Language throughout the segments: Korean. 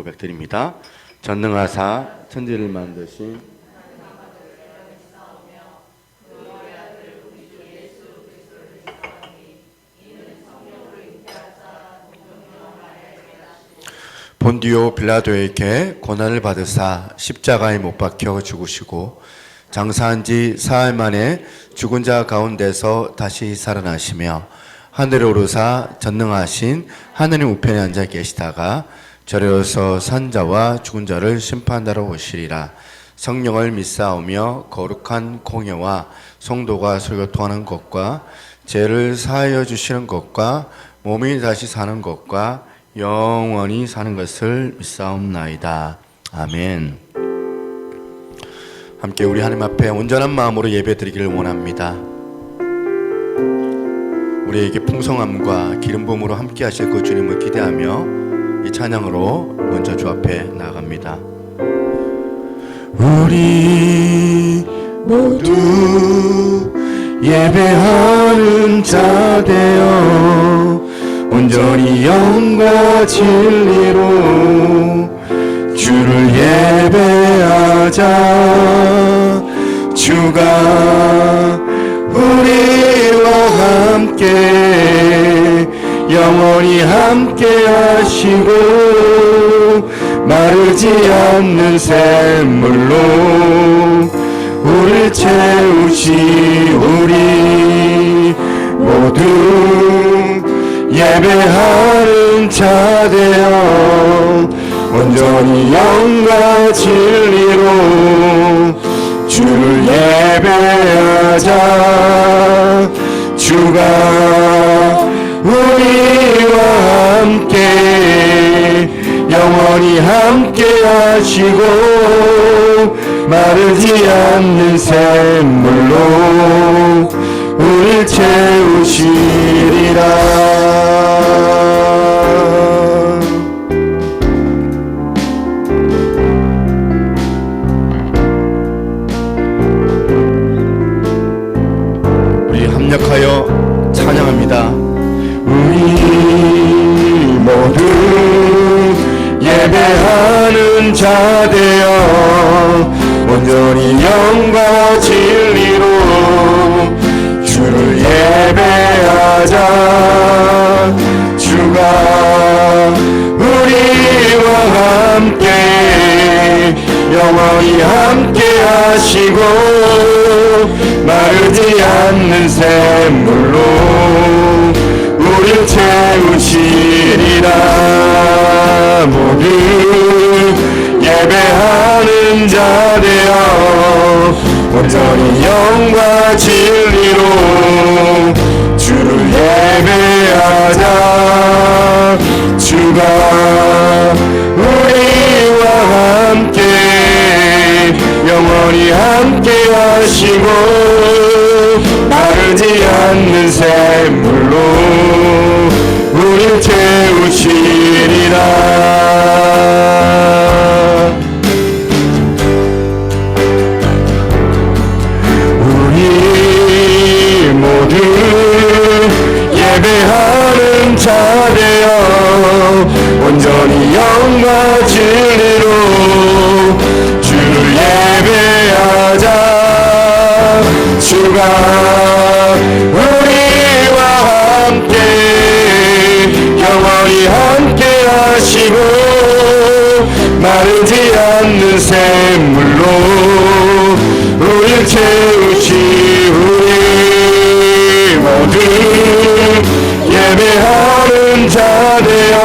고백드립니다. 전능하사 천지를 만드신 본디오 빌라도에게 고난을 받으사 십자가에 못 박혀 죽으시고 장사한 지 사흘 만에 죽은 자 가운데서 다시 살아나시며 하늘에 오르사 전능하신 하느님 우편에 앉아 계시다가 저리로서 산 자와 죽은 자를 심판하러 오시리라. 성령을 믿사오며 거룩한 공예와 성도가 설교통하는 것과 죄를 사하여 주시는 것과 몸이 다시 사는 것과 영원히 사는 것을 믿사옵나이다. 아멘. 함께 우리 하나님 앞에 온전한 마음으로 예배드리기를 원합니다. 우리에게 풍성함과 기름 부음으로 함께 하실 그 주님을 기대하며 이 찬양으로 먼저 주 앞에 나아갑니다. 우리 모두 예배하는 자 되어 온전히 영과 진리로 주를 예배하자. 주가 우리와 함께 영원히 함께 하시고 마르지 않는 샘물로 우리를 채우시. 우리 모두 예배하는 자 되어 온전히 영과 진리로 주를 예배하자. 주가 우리와 함께 영원히 함께 하시고 마르지 않는 샘물로 우리를 채우시리라. 우리 합력하여 찬양합니다. 우리 모두 예배하는 자 되어 온전히 영과 진리로 주를 예배하자. 주가 우리와 함께 영원히 함께 하시고 마르지 않는 샘물로 우리를 채우시리라. 모두 예배하는 자 되어 온전히 영과 진리로 주를 예배하자. 주가 우리와 함께 영원히 함께 하시고 마르지 않는 샘물로 우리를 채우시리라. 우리 모두 예배하는 자 되어 온전히 영과 진리로 주를 예배하자. 주가 우리와 함께 영원히 함께 하시고 마르지 않는 샘물로 우리를 채우시. 우리 모두 예배하는 자 되어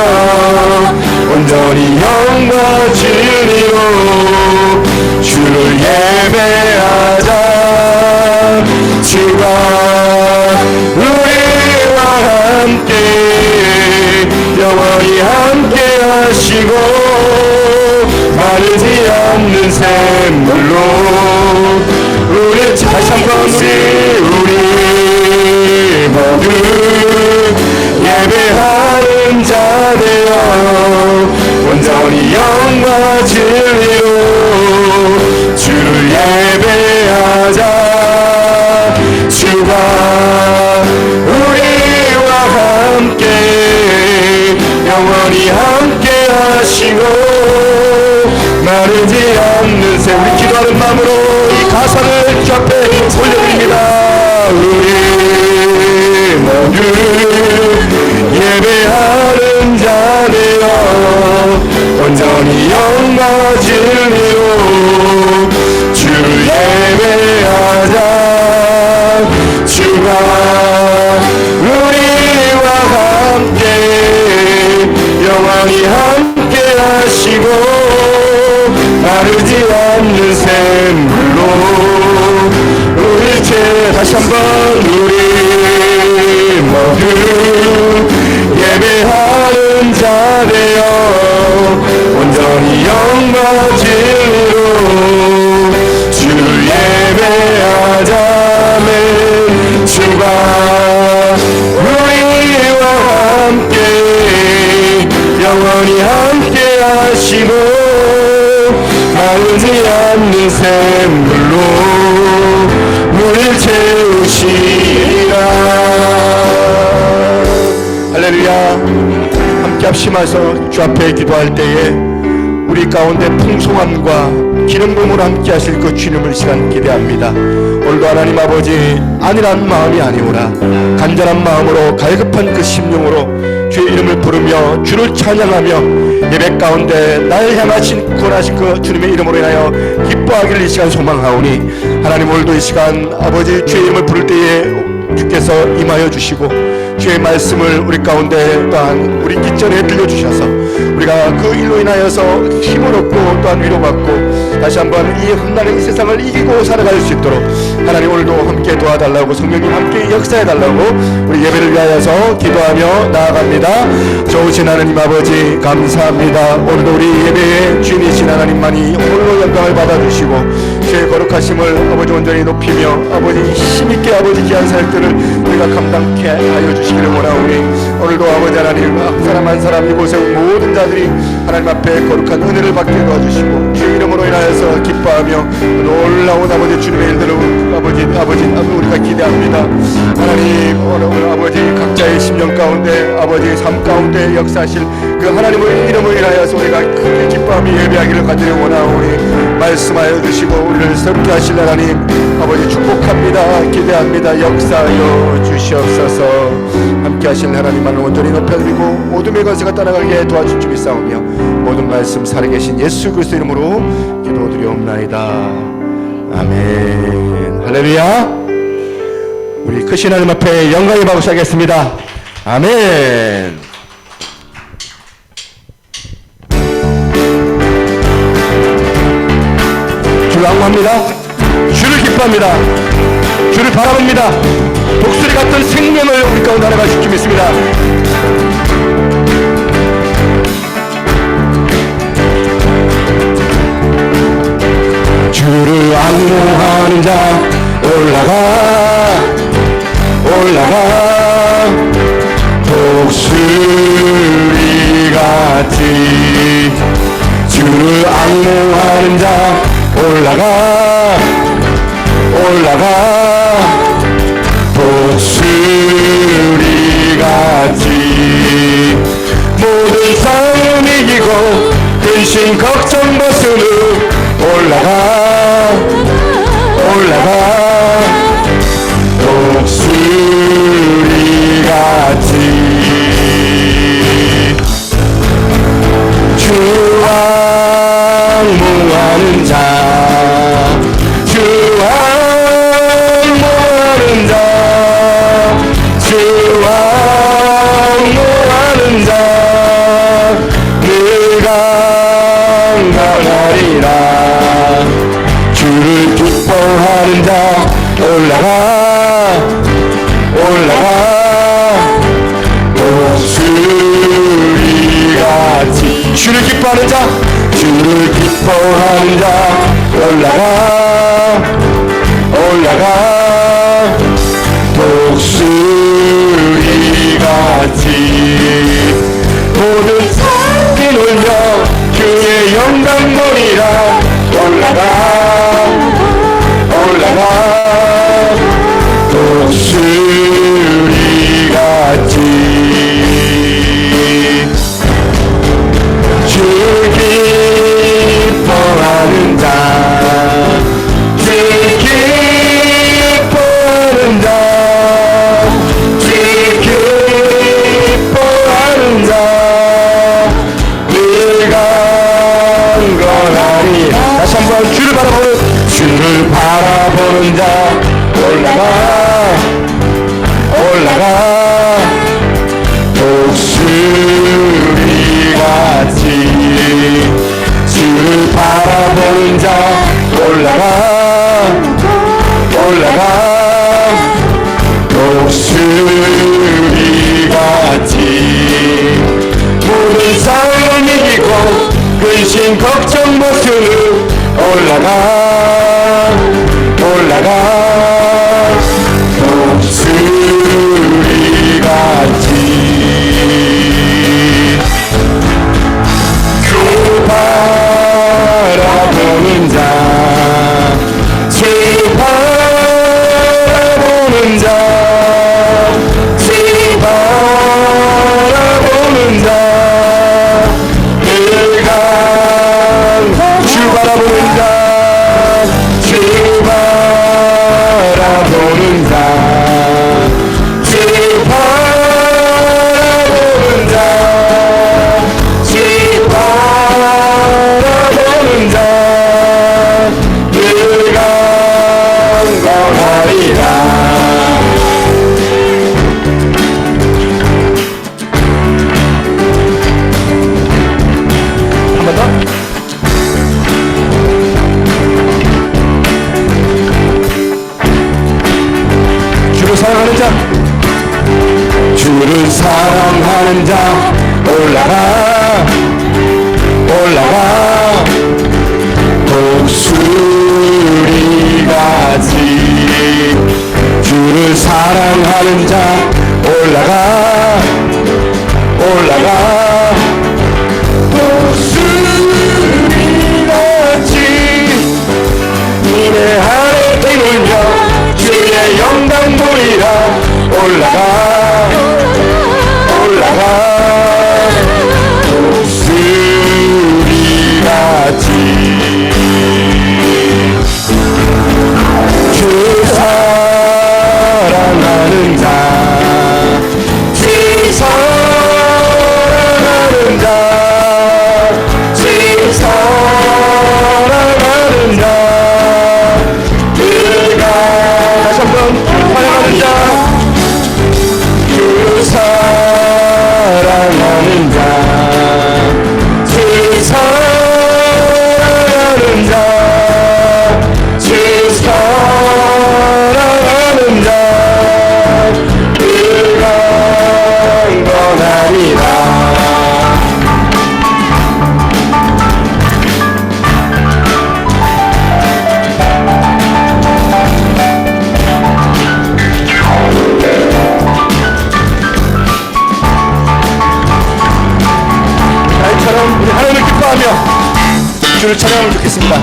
온전히 영과 진리로 주를 예배하자. 주가 우리와 함께 영원히 함께 하시고 마르지 않는 샘물로 우리 다시 한번 우리 모두 예배하는 자 되어 온전히 영과 진리로 주를 예배하자. 주가 우리와 함께 영원히 함께 하시고 마음으로 이 가사를 주 앞에 올려드립니다. 우리 모두 예배하는 자되어 온전히 영광 진리로 주 예배하자. 주가 우리와 함께 영원히 함께 하시고 마르지 않는 샘물로 우리 채 다시 한번 우리 모두 예배하는 자 되어 온전히 영광 진리로 주 예배하자면 주가 우리와 함께 영원히 함께 하시고 마르지 않는 샘물로 물을 채우시리라. 할렐루야. 함께 합심해서 주 앞에 기도할 때에 우리 가운데 풍성함과 기름 부음으로 함께 하실 그 주님을 시간 기대합니다. 오늘도 하나님 아버지 안일한 마음이 아니오라 간절한 마음으로 갈급한 그 심령으로 주의 이름을 부르며 주를 찬양하며 예배 가운데 나를 향하신 구원하신 그 주님의 이름으로 인하여 기뻐하기를 이 시간 소망하오니 하나님 오늘도 이 시간 아버지 주의 이름을 부를 때에 주께서 임하여 주시고 주의 말씀을 우리 가운데 또한 우리 깃전에 들려주셔서 우리가 그 일로 인하여서 힘을 얻고 또한 위로받고 다시 한번 이 험난한 이 세상을 이기고 살아갈 수 있도록 하나님 오늘도 함께 도와달라고 성령님 함께 역사해달라고 우리 예배를 위하여서 기도하며 나아갑니다. 좋으신 하나님 아버지 감사합니다. 오늘도 우리 예배의 주인이신 하나님만이 홀로 영광을 받아주시고 주의 거룩하심을 아버지 온전히 높이며 아버지 힘있게 아버지 귀한 사역들을 우리가 감당케 하여 주시기를 원하오니 오늘도 아버지 하나님 한 사람 한 사람 이곳에 온 모든 자들이 하나님 앞에 거룩한 은혜를 받게 도와주시고 주의 이름으로 인하여서 기뻐하며 놀라운 아버지 주님의 일들을 아버지 우리가 기대합니다. 하나님 오늘 아버지 각자의 심령 가운데 아버지 삶 가운데 역사하실 그 하나님의 이름을 인하여서 우리가 크게 기뻐하며 예배하기를 간절히 원하오니 말씀하여 주시고 우리를 새롭게 하실 하나님 아버지 축복합니다. 기대합니다. 역사하여 주시옵소서. 함께 하실 하나님만을 온전히 높여드리고 어둠의 권세가 떠나가게 도와준 주님 싸우며 모든 말씀 살아계신 예수 그리스도 이름으로 기도드리옵나이다. 아멘. 할렐루야. 우리 크신 하나님 앞에 영광의 박수 하겠습니다. 아멘. 주를 악무합니다. 주를 기뻐합니다. 주를 바라봅니다. 독수리 같은 생명을 우리 가운데 하나가 주님 있습니다. 주를 악무하는 자 올라가 독수리 같이 주를 악무하는 자 올라가 독수리 같이 모든 싸움 이기고 근심 걱정 벗으로 올라가 독수리 같이 주 악무하는 자 주를 기뻐하는 자 올라가 독수리 같이 주를 기뻐하는 자 올라가 독수리 같이 모든 산이 놀며 주의 영광 보리라 올라가 독수리 같이 주 기뻐하는 자 건강하리라. 다시 한번 주를 바라보는 자 올라가 독수리 같이 주를 바라보는 자 올라가 독수리 같이 모든 싸움을 이기고 근심 걱정 못으로 올라가 독수리 같이 주 바라보는 자 주 바라보는 자 주 바라보는 자 내가 주 바라보는 자 주 바라보는 자 주 바라보는 자 주 바라보는 자 내가 건강하리라. 한 번 더. 주를 사랑하는 자 주를 사랑하는 자 올라가 독수리 같이 주를 사랑하는 자 올라가 독수리 같이 니네 하늘 뛰는여 주의 영광 보리라 올라가 독수리 같이 주 사랑하는 자 주 사랑하는 자 주 사랑하는 자 내가 다시 한번 사랑하는 자 주 사랑하는 자 주 사랑하는 자 주 사랑하는 자 내가 건강하리라. 나이처럼 우리 하나님을 기뻐하며 주를 찬양하면 좋겠습니다.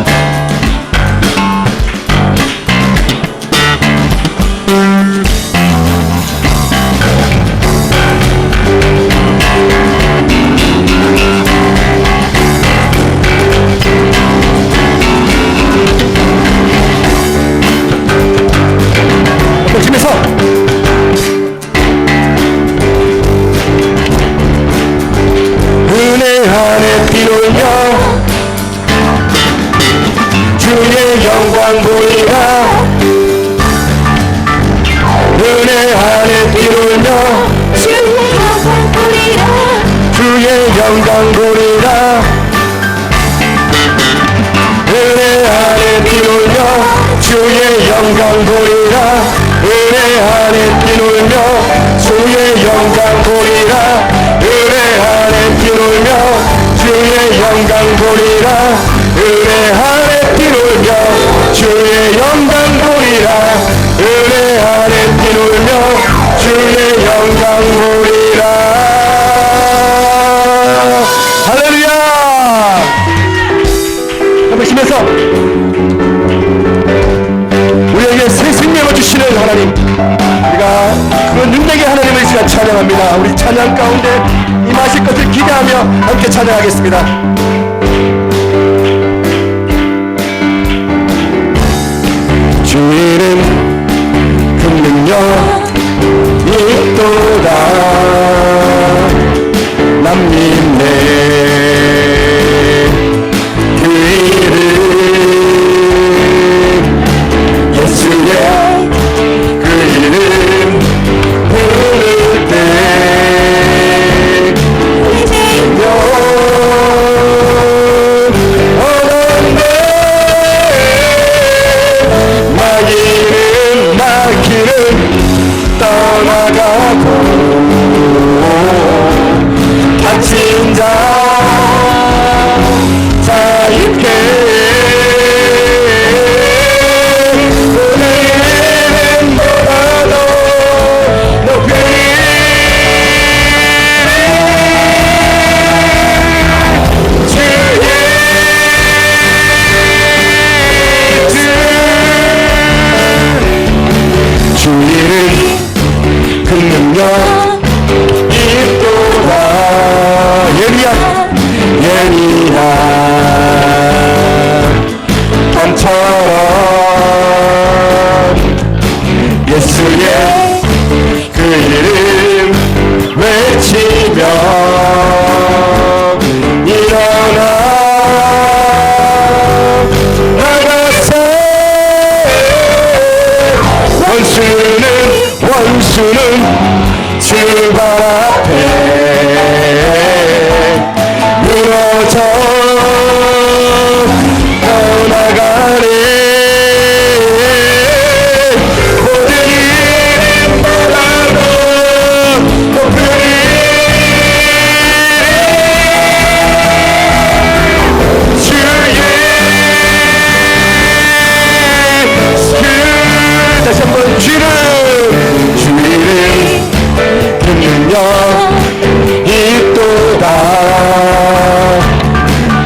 힘에서 은혜 안에 뛰놀며 주의 영광 보이라 은혜 안에 뛰놀며 주의 영광 보이라 은혜 안에 뛰놀며 주의 영광 보이라 은혜 안에 뛰놀며 주의 영광 보이라 은혜 안에 뛰놀며 주의 영광 보이라 은혜 안에 뛰놀며 주의 영광 보이라 은혜 안에 뛰놀며 주의 영광 보이라. 할렐루야. 한번 쉬면서 우리에게 새 생명을 주시는 하나님 우리가 그런 능력의 하나님을 시간 찬양합니다. 우리 찬양 가운데 임하실 것을 기대하며 함께 찬양하겠습니다. 주 이름 그 능력 있도다 남 믿네 그 이름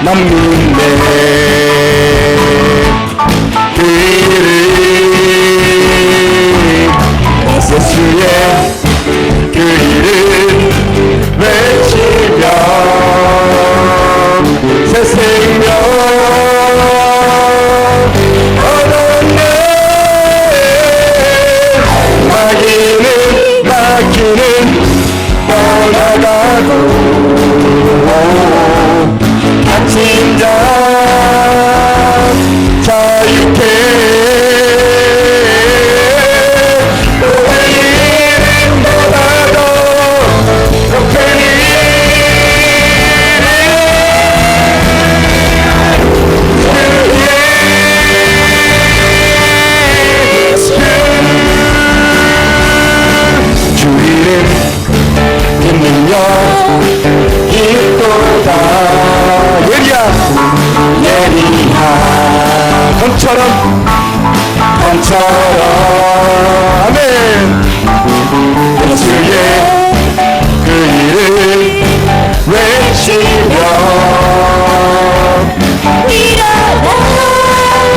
난 믿네. 그 이름 예수의 그 이름 외치며 새 생명 얻었네. 마귀는 떠나가고 갇힌 자 자유케. 너의 이름보다도 높은 주 이름 믿는 여 있도다. 예리한 검처럼 아멘. 예수의 그 이름 외치며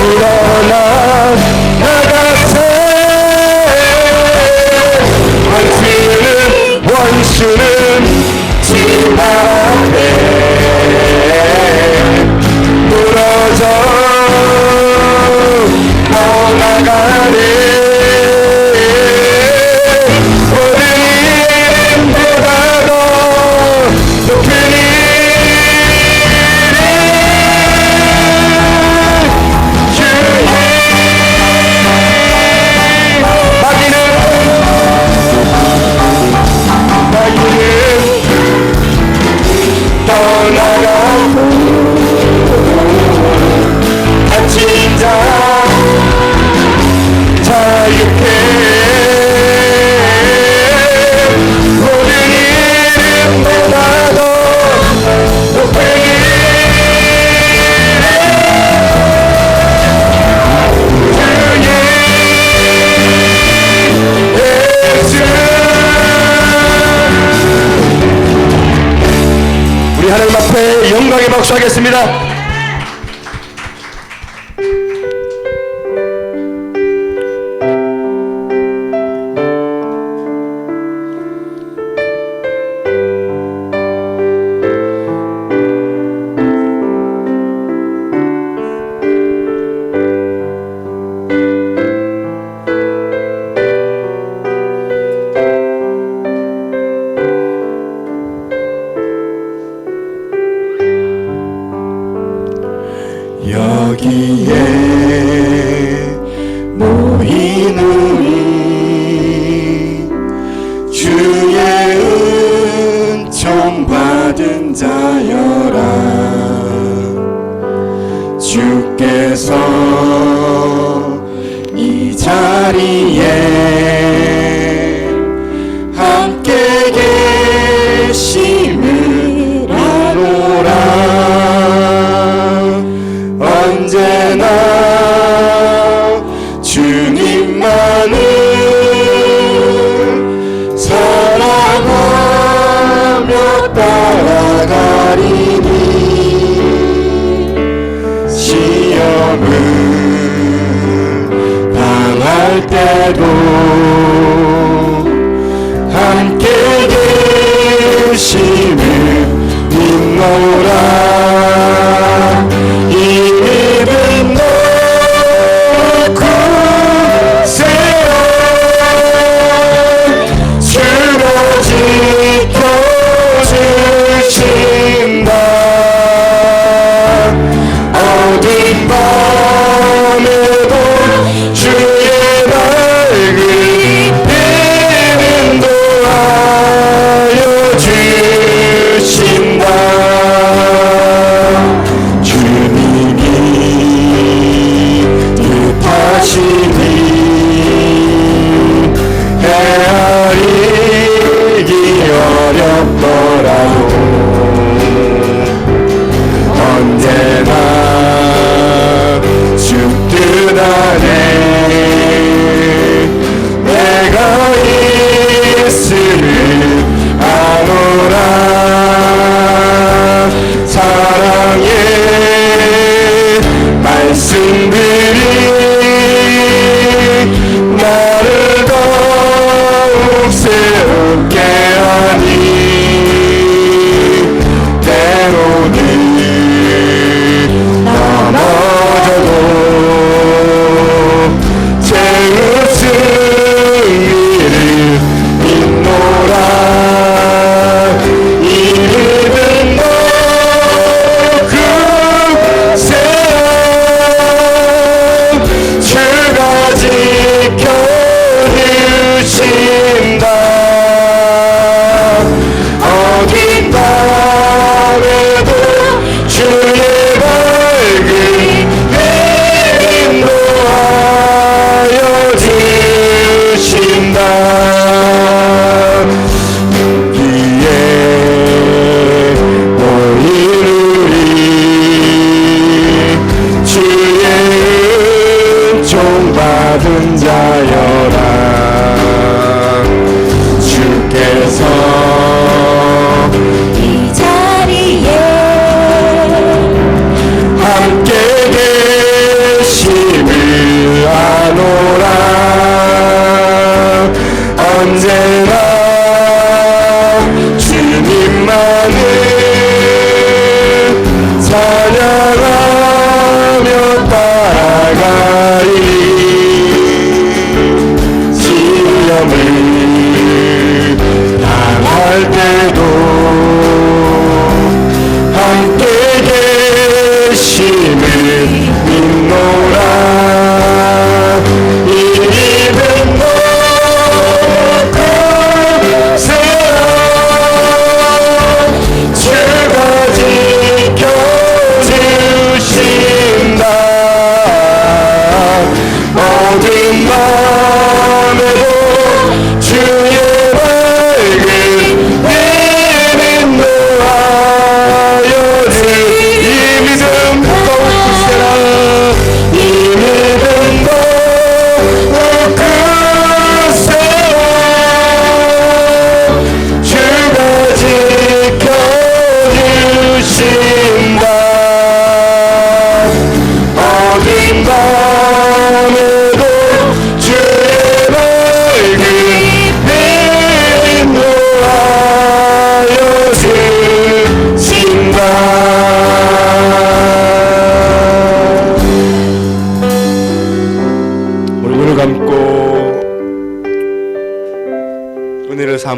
일어나 나가세. 원수는 집 앞에 무너져 떠나가네. 모든 이름보다도 높은 이름 주의. 마귀는 떠나가고 갇힌 자 자유케. 모든 이름보다도 높은 예수. 우리 하나님 앞에 영광의 박수하겠습니다. 여기에 모인 우리 주의 은총 받은 자여라. 주께서 이 자리에 함께 계심을 아노라. 언제나 주님만을 사랑하며 따라가리니. 시험을 당할 때도 함께 계심을 믿노라. 밤에도 주의 밝은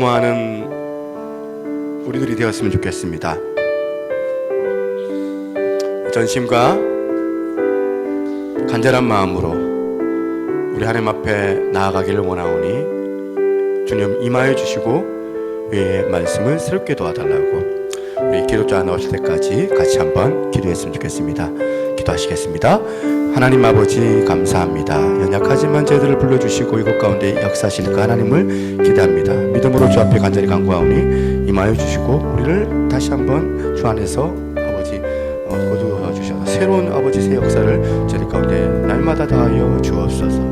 사모하는 우리들이 되었으면 좋겠습니다. 전심과 간절한 마음으로 우리 하나님 앞에 나아가기를 원하오니 주님 임하여 주시고 위의 말씀을 새롭게 도와달라고 우리 기도자 나오실 때까지 같이 한번 기도했으면 좋겠습니다. 기도하시겠습니다. 하나님 아버지 감사합니다. 연약하지만 저희들을 불러주시고 이곳 가운데 역사하실 그 하나님을 기대합니다. 믿음으로 주 앞에 간절히 간구하오니 임하여 주시고 우리를 다시 한번 주 안에서 아버지 거두어 주셔서 새로운 아버지 새 역사를 저희 가운데 날마다 다하여 주옵소서.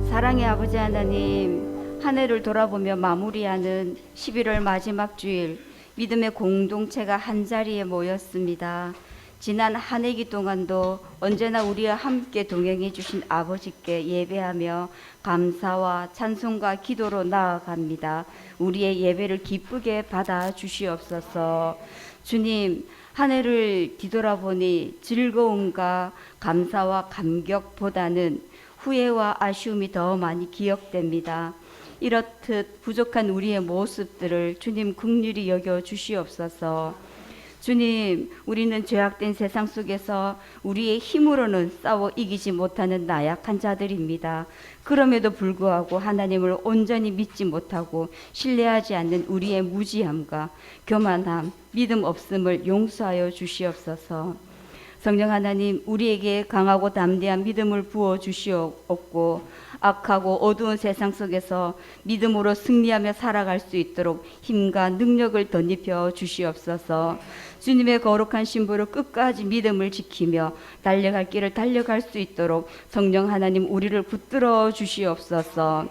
사랑의 아버지 하나님, 한 해를 돌아보며 마무리하는 11월 마지막 주일, 믿음의 공동체가 한자리에 모였습니다. 지난 한 해기 동안도 언제나 우리와 함께 동행해 주신 아버지께 예배하며 감사와 찬송과 기도로 나아갑니다. 우리의 예배를 기쁘게 받아 주시옵소서. 주님, 한 해를 뒤돌아보니 즐거움과 감사와 감격보다는 후회와 아쉬움이 더 많이 기억됩니다. 이렇듯 부족한 우리의 모습들을 주님 긍휼히 여겨 주시옵소서. 주님, 우리는 죄악된 세상 속에서 우리의 힘으로는 싸워 이기지 못하는 나약한 자들입니다. 그럼에도 불구하고 하나님을 온전히 믿지 못하고 신뢰하지 않는 우리의 무지함과 교만함, 믿음 없음을 용서하여 주시옵소서. 성령 하나님, 우리에게 강하고 담대한 믿음을 부어 주시옵고 악하고 어두운 세상 속에서 믿음으로 승리하며 살아갈 수 있도록 힘과 능력을 덧입혀 주시옵소서. 주님의 거룩한 신부로 끝까지 믿음을 지키며 달려갈 길을 달려갈 수 있도록 성령 하나님 우리를 붙들어 주시옵소서.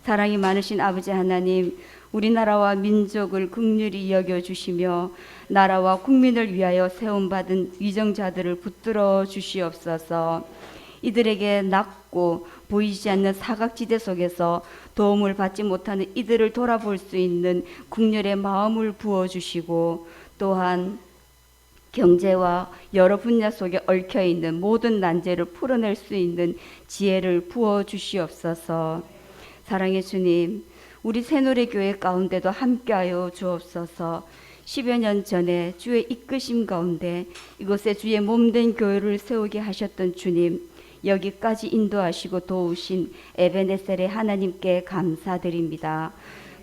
사랑이 많으신 아버지 하나님, 우리나라와 민족을 긍휼히 여겨주시며 나라와 국민을 위하여 세움받은 위정자들을 붙들어 주시옵소서. 이들에게 낮고 보이지 않는 사각지대 속에서 도움을 받지 못하는 이들을 돌아볼 수 있는 국률의 마음을 부어주시고, 또한 경제와 여러 분야 속에 얽혀있는 모든 난제를 풀어낼 수 있는 지혜를 부어주시옵소서. 사랑의 주님, 우리 새노래교회 가운데도 함께하여 주옵소서. 10여 년 전에 주의 이끄심 가운데 이곳에 주의 몸된 교회를 세우게 하셨던 주님, 여기까지 인도하시고 도우신 에베네셀의 하나님께 감사드립니다.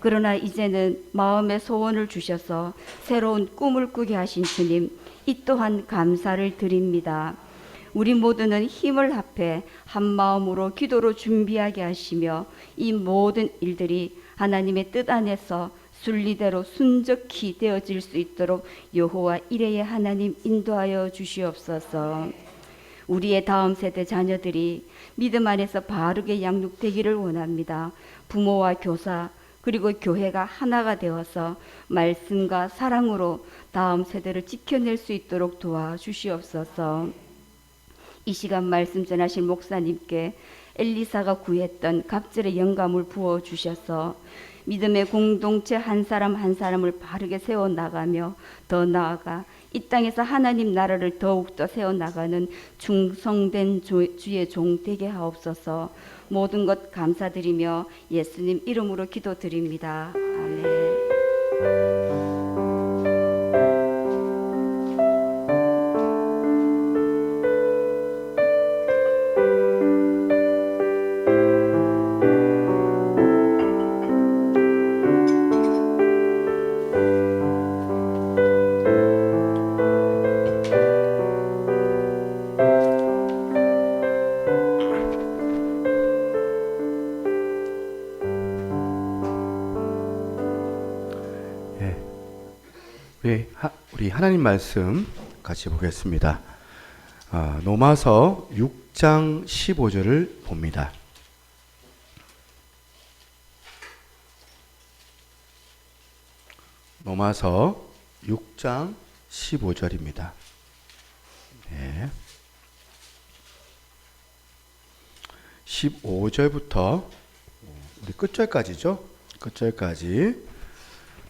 그러나 이제는 마음의 소원을 주셔서 새로운 꿈을 꾸게 하신 주님, 이 또한 감사를 드립니다. 우리 모두는 힘을 합해 한 마음으로 기도로 준비하게 하시며 이 모든 일들이 하나님의 뜻 안에서 순리대로 순적히 되어질 수 있도록 여호와 이레의 하나님 인도하여 주시옵소서. 우리의 다음 세대 자녀들이 믿음 안에서 바르게 양육되기를 원합니다. 부모와 교사 그리고 교회가 하나가 되어서 말씀과 사랑으로 다음 세대를 지켜낼 수 있도록 도와주시옵소서. 이 시간 말씀 전하실 목사님께 엘리사가 구했던 갑절의 영감을 부어주셔서 믿음의 공동체 한 사람 한 사람을 바르게 세워나가며 더 나아가 이 땅에서 하나님 나라를 더욱더 세워나가는 충성된 주의 종 되게 하옵소서. 모든 것 감사드리며 예수님 이름으로 기도드립니다. 아멘. 우리 하나님 말씀 같이 보겠습니다. 로마서 6장 15절을 봅니다. 로마서 6장 15절입니다. 네. 15절부터 우리 끝절까지죠. 끝절까지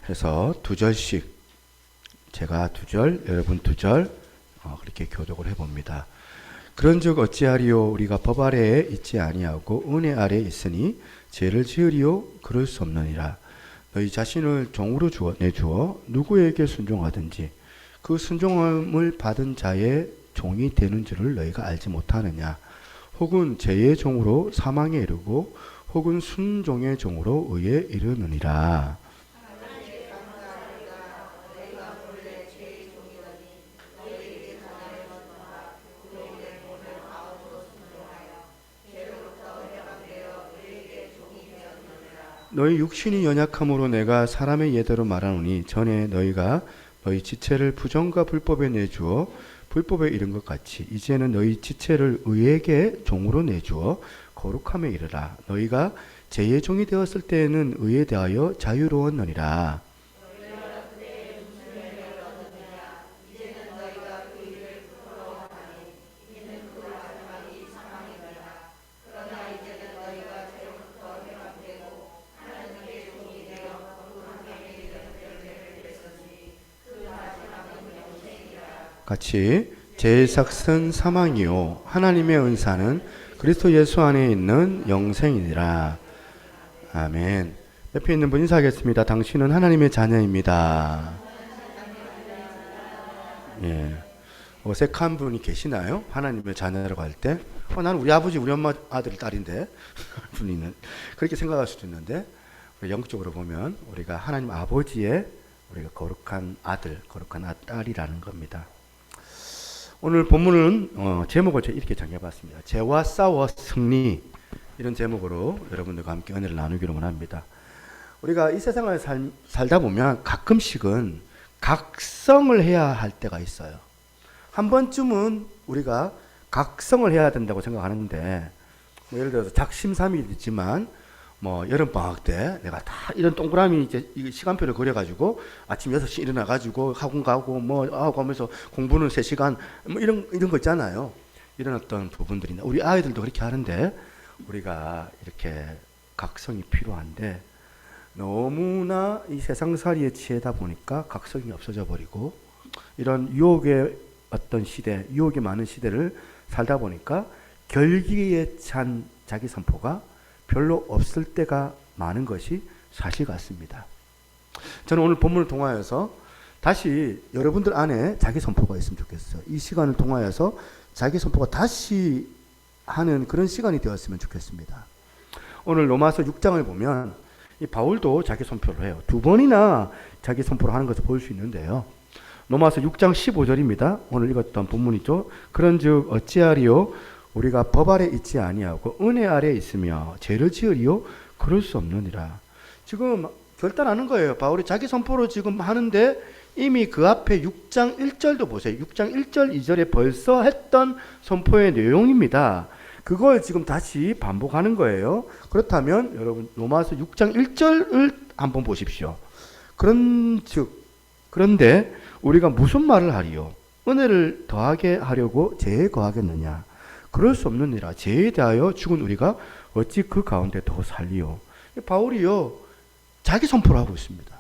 해서 두 절씩 제가 두 절, 여러분 두 절 그렇게 교독을 해봅니다. 그런즉 어찌하리요 우리가 법 아래에 있지 아니하고 은혜 아래에 있으니 죄를 지으리요 그럴 수 없느니라. 너희 자신을 종으로 내주어 누구에게 순종하든지 그 순종함을 받은 자의 종이 되는 줄을 너희가 알지 못하느냐. 혹은 죄의 종으로 사망에 이르고 혹은 순종의 종으로 의에 이르느니라. 너희 육신이 연약함으로 내가 사람의 예대로 말하노니 전에 너희가 너희 지체를 부정과 불법에 내주어 불법에 이른 것 같이 이제는 너희 지체를 의에게 종으로 내주어 거룩함에 이르라. 너희가 죄의 종이 되었을 때에는 의에 대하여 자유로웠느니라. 같이 제 삭은 사망이요 하나님의 은사는 그리스도 예수 안에 있는 영생이니라. 아멘. 옆에 있는 분 인사하겠습니다. 당신은 하나님의 자녀입니다. 예. 어색한 분이 계시나요? 하나님의 자녀라고 할 때 나는 우리 아버지 우리 엄마 아들 딸인데 분이는 그렇게 생각할 수도 있는데 영적으로 보면 우리가 하나님 아버지의 우리가 거룩한 아들 거룩한 딸이라는 겁니다. 오늘 본문은 제목을 이렇게 정해봤습니다. 죄와 싸워 승리, 이런 제목으로 여러분들과 함께 은혜를 나누기로 합니다. 우리가 이 세상을 살다 보면 가끔씩은 각성을 해야 할 때가 있어요. 한 번쯤은 우리가 각성을 해야 된다고 생각하는데 예를 들어서 작심삼일이지만 여름방학 때 내가 다 이런 동그라미 이제 시간표를 그려가지고 아침 6시 일어나가지고 학원 가고 하고 하면서 공부는 3시간 이런 거 있잖아요. 이런 어떤 부분들이 우리 아이들도 그렇게 하는데 우리가 이렇게 각성이 필요한데 너무나 이 세상살이에 취하다 보니까 각성이 없어져 버리고 이런 유혹의 어떤 시대, 유혹이 많은 시대를 살다 보니까 결기에 찬 자기 선포가 별로 없을 때가 많은 것이 사실 같습니다. 저는 오늘 본문을 통하여서 다시 여러분들 안에 자기 선포가 있으면 좋겠어요. 이 시간을 통하여서 자기 선포가 다시 하는 그런 시간이 되었으면 좋겠습니다. 오늘 로마서 6장을 보면 이 바울도 자기 선포를 해요. 2번이나 자기 선포를 하는 것을 볼 수 있는데요. 로마서 6장 15절입니다. 오늘 읽었던 본문이죠. 그런즉 어찌하리요 우리가 법 아래 있지 아니하고 은혜 아래 있으며 죄를 지으리요 그럴 수 없느니라. 지금 결단하는 거예요. 바울이 자기 선포를 지금 하는데 이미 그 앞에 6장 1절도 보세요. 6장 1절 2절에 벌써 했던 선포의 내용입니다. 그걸 지금 다시 반복하는 거예요. 그렇다면 여러분 로마서 6장 1절을 한번 보십시오. 그런데 우리가 무슨 말을 하리요? 은혜를 더하게 하려고 죄에 거하겠느냐? 그럴 수 없느니라. 죄에 대하여 죽은 우리가 어찌 그 가운데 더 살리요? 바울이요 자기 선포를 하고 있습니다.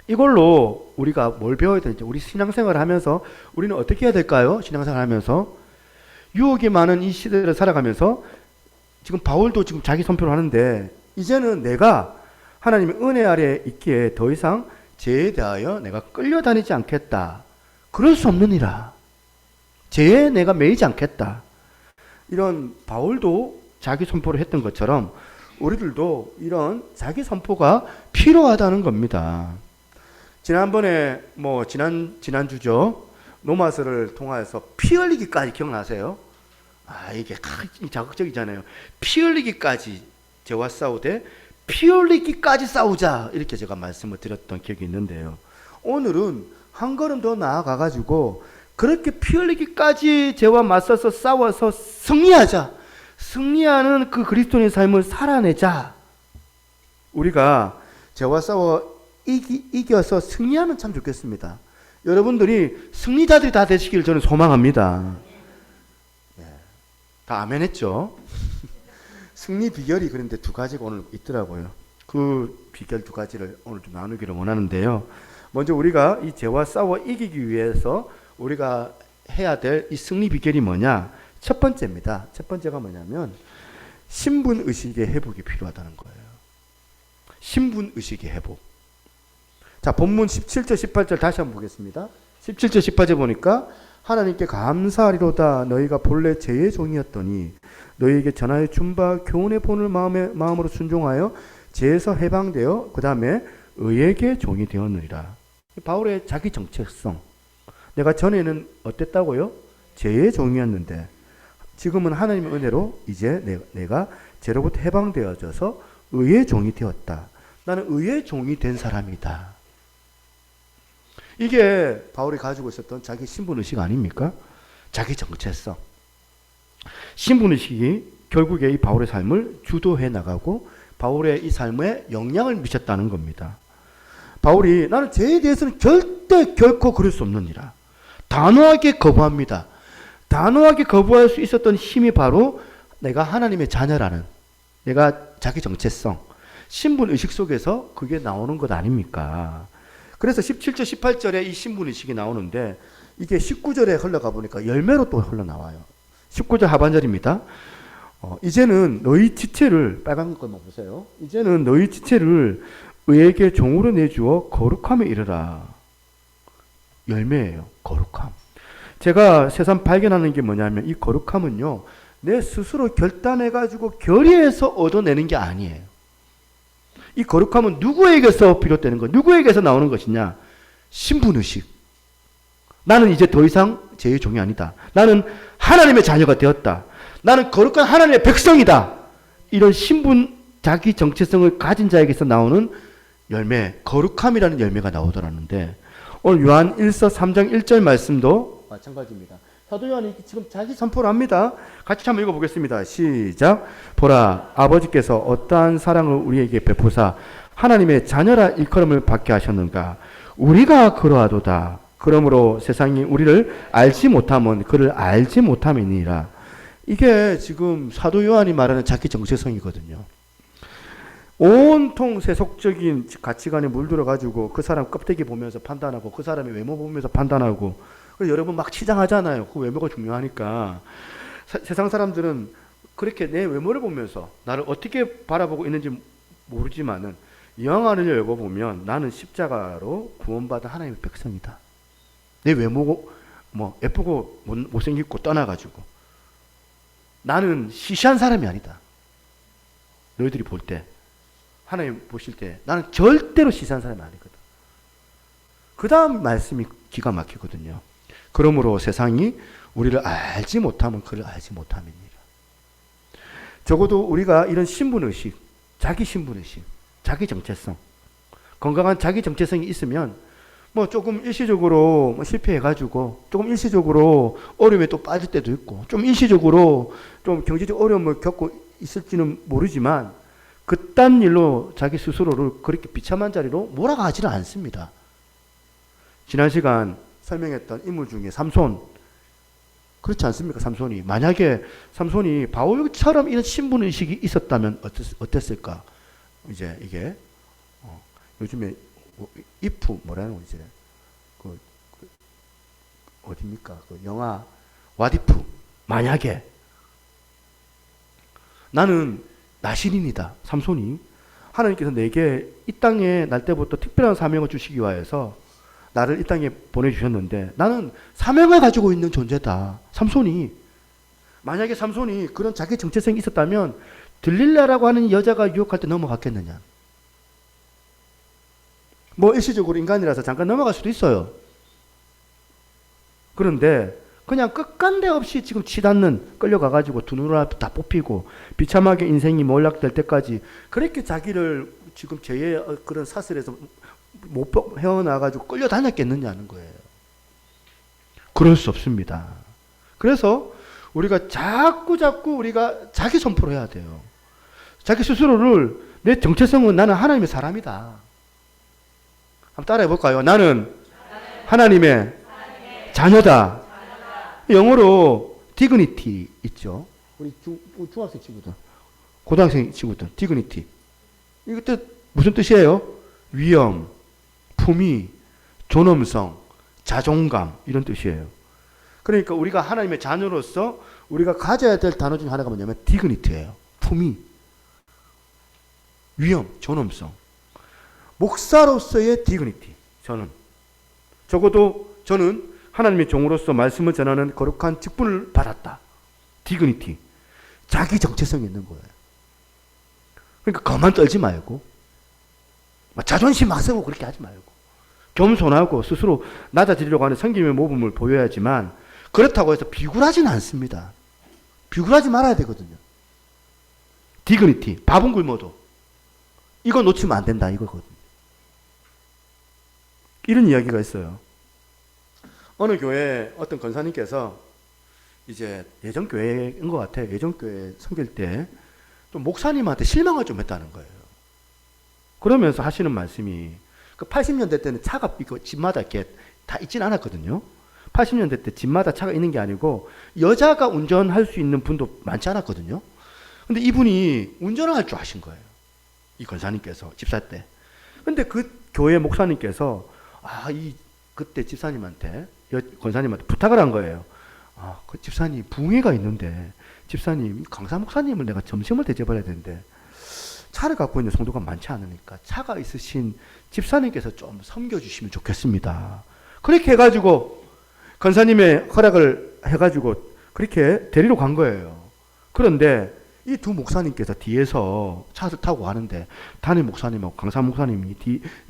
이걸로 우리가 뭘 배워야 되는지, 우리 신앙생활을 하면서 우리는 어떻게 해야 될까요? 신앙생활을 하면서 유혹이 많은 이 시대를 살아가면서 지금 바울도 지금 자기 선포를 하는데 이제는 내가 하나님의 은혜 아래 있기에 더 이상 죄에 대하여 내가 끌려다니지 않겠다. 그럴 수 없느니라. 죄에 내가 매이지 않겠다. 이런 바울도 자기 선포를 했던 것처럼 우리들도 이런 자기 선포가 필요하다는 겁니다. 지난번에 지난주죠. 로마서를 통하여서 피 흘리기까지 기억나세요? 이게 자극적이잖아요. 피 흘리기까지 죄와 싸우되 피 흘리기까지 싸우자, 이렇게 제가 말씀을 드렸던 기억이 있는데요. 오늘은 한 걸음 더 나아가 가지고 그렇게 피 흘리기까지 죄와 맞서서 싸워서 승리하자. 승리하는 그 그리스도인의 삶을 살아내자. 우리가 죄와 싸워 이겨서 승리하면 참 좋겠습니다. 여러분들이 승리자들이 다 되시길 저는 소망합니다. 다 아멘 했죠? 승리 비결이 그런데 두 가지가 오늘 있더라고요. 그 비결 두 가지를 오늘 좀 나누기를 원하는데요. 먼저 우리가 이 죄와 싸워 이기기 위해서 우리가 해야 될 이 승리 비결이 뭐냐? 첫 번째입니다. 첫 번째가 뭐냐면 신분 의식의 회복이 필요하다는 거예요. 신분 의식의 회복. 자, 본문 17절 18절 다시 한번 보겠습니다. 17절 18절 보니까 하나님께 감사하리로다. 너희가 본래 죄의 종이었더니 너희에게 전하여 준 바 교훈의 본을 마음으로 순종하여 죄에서 해방되어 그 다음에 의에게 종이 되었느니라. 바울의 자기 정체성. 내가 전에는 어땠다고요? 죄의 종이었는데 지금은 하나님의 은혜로 이제 내가 죄로부터 해방되어져서 의의 종이 되었다. 나는 의의 종이 된 사람이다. 이게 바울이 가지고 있었던 자기 신분의식 아닙니까? 자기 정체성. 신분의식이 결국에 이 바울의 삶을 주도해 나가고 바울의 이 삶에 영향을 미쳤다는 겁니다. 바울이 나는 죄에 대해서는 절대 결코 그럴 수 없느니라. 단호하게 거부합니다. 단호하게 거부할 수 있었던 힘이 바로 내가 하나님의 자녀라는 내가 자기 정체성, 신분의식 속에서 그게 나오는 것 아닙니까? 그래서 17절 18절에 이 신분의식이 나오는데 이게 19절에 흘러가 보니까 열매로 또 흘러나와요. 19절 하반절입니다. 이제는 너희 지체를 빨간 것만 보세요. 이제는 너희 지체를 의에게 종으로 내주어 거룩함에 이르라. 열매예요. 거룩함. 제가 세상 발견하는 게 뭐냐면 이 거룩함은요. 내 스스로 결단해가지고 결의해서 얻어내는 게 아니에요. 이 거룩함은 누구에게서 비롯되는 것, 누구에게서 나오는 것이냐? 신분의식. 나는 이제 더 이상 죄의 종이 아니다. 나는 하나님의 자녀가 되었다. 나는 거룩한 하나님의 백성이다. 이런 신분, 자기 정체성을 가진 자에게서 나오는 열매, 거룩함이라는 열매가 나오더라는데 오늘 요한 1서 3장 1절 말씀도 마찬가지입니다. 사도 요한이 지금 자기 선포를 합니다. 같이 한번 읽어보겠습니다. 시작. 보라, 아버지께서 어떠한 사랑을 우리에게 베푸사 하나님의 자녀라 일컬음을 받게 하셨는가. 우리가 그러하도다. 그러므로 세상이 우리를 알지 못함은 그를 알지 못함이니라. 이게 지금 사도 요한이 말하는 자기 정체성이거든요. 온통 세속적인 가치관에 물들어가지고 그 사람 껍데기 보면서 판단하고 그 사람의 외모 보면서 판단하고 그래서 여러분 막 치장하잖아요. 그 외모가 중요하니까. 세상 사람들은 그렇게 내 외모를 보면서 나를 어떻게 바라보고 있는지 모르지만은 이왕 안을 열어보면 나는 십자가로 구원받은 하나님의 백성이다. 내 외모 뭐 예쁘고 못생기고 떠나가지고 나는 시시한 사람이 아니다. 너희들이 볼 때 하나님 보실 때 나는 절대로 시시한 사람이 아니거든. 그 다음 말씀이 기가 막히거든요. 그러므로 세상이 우리를 알지 못하면 그를 알지 못함이니라. 적어도 우리가 이런 신분의식, 자기 신분의식, 자기 정체성, 건강한 자기 정체성이 있으면 뭐 조금 일시적으로 실패해가지고 조금 일시적으로 어려움에 또 빠질 때도 있고 좀 일시적으로 좀 경제적 어려움을 겪고 있을지는 모르지만 그딴 일로 자기 스스로를 그렇게 비참한 자리로 몰아가지는 않습니다. 지난 시간 설명했던 인물 중에 삼손, 그렇지 않습니까? 삼손이 만약에 삼손이 바울처럼 이런 신분의식이 있었다면 어땠을까? 이제 이게 요즘에 if 뭐라는 이제 어디입니까? 그 영화 what if 만약에 나는 나신인이다. 삼손이 하나님께서 내게 이 땅에 날 때부터 특별한 사명을 주시기 위하여서 나를 이 땅에 보내주셨는데 나는 사명을 가지고 있는 존재다. 삼손이 만약에 삼손이 그런 자기 정체성이 있었다면 들릴라라고 하는 여자가 유혹할 때 넘어갔겠느냐. 뭐 일시적으로 인간이라서 잠깐 넘어갈 수도 있어요. 그런데 그냥 끝간데 없이 지금 치닫는 끌려가가지고 두 눈을 다 뽑히고 비참하게 인생이 몰락될 때까지 그렇게 자기를 지금 죄의 그런 사슬에서 못 헤어나가지고 끌려다녔겠느냐는 거예요. 그럴 수 없습니다. 그래서 우리가 자꾸 우리가 자기 선포를 해야 돼요. 자기 스스로를 내 정체성은 나는 하나님의 사람이다. 한번 따라해 볼까요? 나는 하나님의 자녀다. 영어로 dignity 있죠. 우리 중학생 친구들, 고등학생 친구들, dignity. 이거 뜻 무슨 뜻이에요? 위엄, 품위, 존엄성, 자존감 이런 뜻이에요. 그러니까 우리가 하나님의 자녀로서 우리가 가져야 될 단어 중 하나가 뭐냐면 디그니티예요. 품위, 위엄, 존엄성. 목사로서의 디그니티. 적어도 저는 하나님의 종으로서 말씀을 전하는 거룩한 직분을 받았다. 디그니티. 자기 정체성이 있는 거예요. 그러니까 거만 떨지 말고 자존심 막 세우고 그렇게 하지 말고 겸손하고 스스로 낮아지려고 하는 성김의 모범을 보여야지만 그렇다고 해서 비굴하지는 않습니다. 비굴하지 말아야 되거든요. 디그니티. 밥은 굶어도 이거 놓치면 안 된다 이거거든요. 이런 이야기가 있어요. 어느 교회 어떤 권사님께서 이제 예전 교회인 것 같아요. 예전 교회 섬길 때 또 목사님한테 실망을 좀 했다는 거예요. 그러면서 하시는 말씀이 그 80년대 때는 차가 있고 집마다 이렇게 다 있진 않았거든요. 80년대 때 집마다 차가 있는 게 아니고 여자가 운전할 수 있는 분도 많지 않았거든요. 근데 이분이 운전을 할 줄 아신 거예요. 이 권사님께서 집사 때. 근데 그 교회 목사님께서 그때 집사님한테 권사님한테 부탁을 한 거예요. 그 집사님 붕해가 있는데 집사님 강사 목사님을 내가 점심을 대접해야 되는데 차를 갖고 있는 성도가 많지 않으니까 차가 있으신 집사님께서 좀 섬겨주시면 좋겠습니다. 그렇게 해가지고 권사님의 허락을 해가지고 그렇게 데리러 간 거예요. 그런데 이 두 목사님께서 뒤에서 차를 타고 가는데 담임 목사님하고 강사 목사님이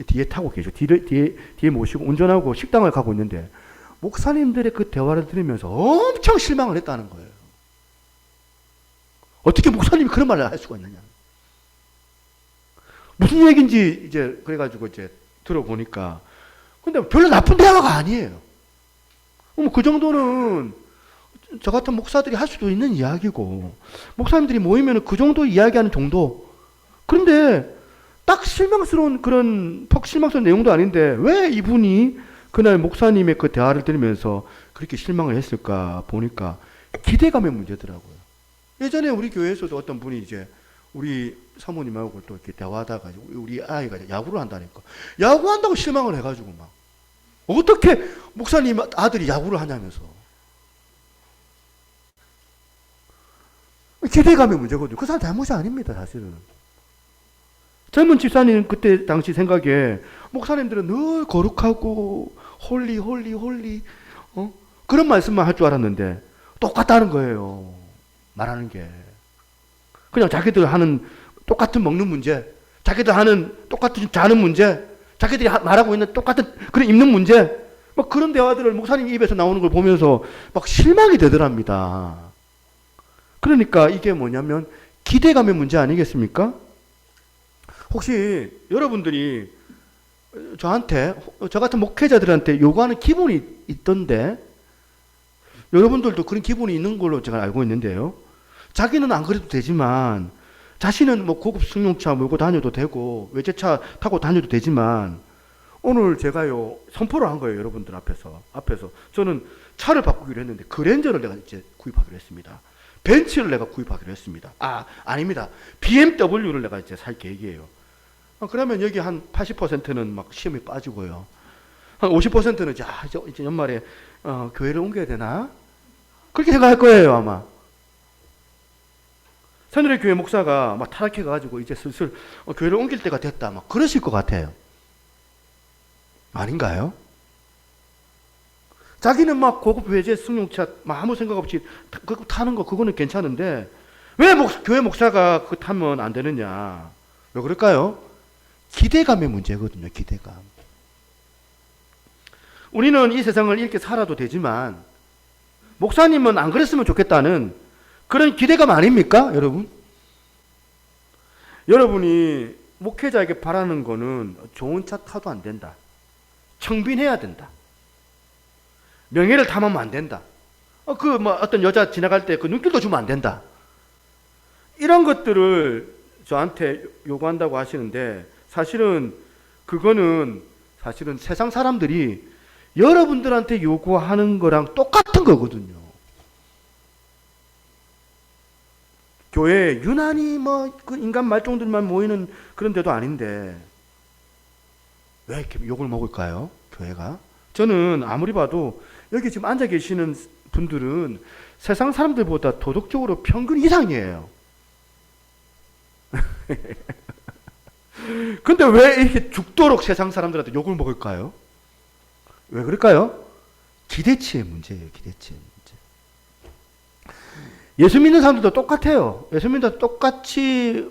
뒤에 타고 계시고 뒤에 모시고 운전하고 식당을 가고 있는데 목사님들의 그 대화를 들으면서 엄청 실망을 했다는 거예요. 어떻게 목사님이 그런 말을 할 수가 있느냐. 무슨 얘기인지 이제 그래가지고 이제 들어보니까 근데 별로 나쁜 대화가 아니에요. 그 정도는 저 같은 목사들이 할 수도 있는 이야기고 목사님들이 모이면 그 정도 이야기하는 정도. 그런데 딱 실망스러운 그런 퍽 실망스러운 내용도 아닌데 왜 이분이 그날 목사님의 그 대화를 들으면서 그렇게 실망을 했을까 보니까 기대감의 문제더라고요. 예전에 우리 교회에서도 어떤 분이 이제 우리 사모님하고 또 이렇게 대화하다가 우리 아이가 야구를 한다니까 야구한다고 실망을 해가지고 막 어떻게 목사님 아들이 야구를 하냐면서 기대감의 문제거든요. 그 사람 잘못이 아닙니다, 사실은. 젊은 집사님 그때 당시 생각에 목사님들은 늘 거룩하고 홀리 그런 말씀만 할 줄 알았는데 똑같다는 거예요. 말하는 게. 그냥 자기들 하는 똑같은 먹는 문제, 자기들 하는 똑같은 자는 문제, 자기들이 말하고 있는 똑같은 그런 입는 문제, 막 그런 대화들을 목사님 입에서 나오는 걸 보면서 막 실망이 되더랍니다. 그러니까 이게 뭐냐면 기대감의 문제 아니겠습니까? 혹시 여러분들이 저한테, 저 같은 목회자들한테 요구하는 기분이 있던데 여러분들도 그런 기분이 있는 걸로 제가 알고 있는데요. 자기는 안 그래도 되지만 자신은 뭐 고급 승용차 몰고 다녀도 되고 외제차 타고 다녀도 되지만 오늘 제가요 선포를 한 거예요. 여러분들 앞에서 저는 차를 바꾸기로 했는데 그랜저를 내가 이제 구입하기로 했습니다. 벤츠를 내가 구입하기로 했습니다. 아닙니다. BMW를 내가 이제 살 계획이에요. 그러면 여기 한 80%는 막 시험에 빠지고요. 한 50%는 이제 연말에 교회를 옮겨야 되나? 그렇게 생각할 거예요, 아마. 새누리 교회 목사가 막 타락해가지고 이제 슬슬 교회를 옮길 때가 됐다. 막 그러실 것 같아요. 아닌가요? 자기는 막 고급 외제 승용차 막 아무 생각 없이 타는 거 그거는 괜찮은데 왜 교회 목사가 그거 타면 안 되느냐? 왜 그럴까요? 기대감의 문제거든요. 기대감. 우리는 이 세상을 이렇게 살아도 되지만 목사님은 안 그랬으면 좋겠다는 그런 기대감 아닙니까? 여러분? 여러분이 목회자에게 바라는 거는 좋은 차 타도 안 된다. 청빈해야 된다. 명예를 탐하면 안 된다. 어떤 여자 지나갈 때 그 눈길도 주면 안 된다. 이런 것들을 저한테 요구한다고 하시는데 사실은 그거는 세상 사람들이 여러분들한테 요구하는 거랑 똑같은 거거든요. 교회 유난히 뭐 그 인간 말종들만 모이는 그런 데도 아닌데 왜 이렇게 욕을 먹을까요? 교회가? 저는 아무리 봐도 여기 지금 앉아 계시는 분들은 세상 사람들보다 도덕적으로 평균 이상이에요. 근데 왜 이렇게 죽도록 세상 사람들한테 욕을 먹을까요? 왜 그럴까요? 기대치의 문제예요. 기대치의 문제. 예수 믿는 사람들도 똑같아요. 예수 믿는 사람도 똑같이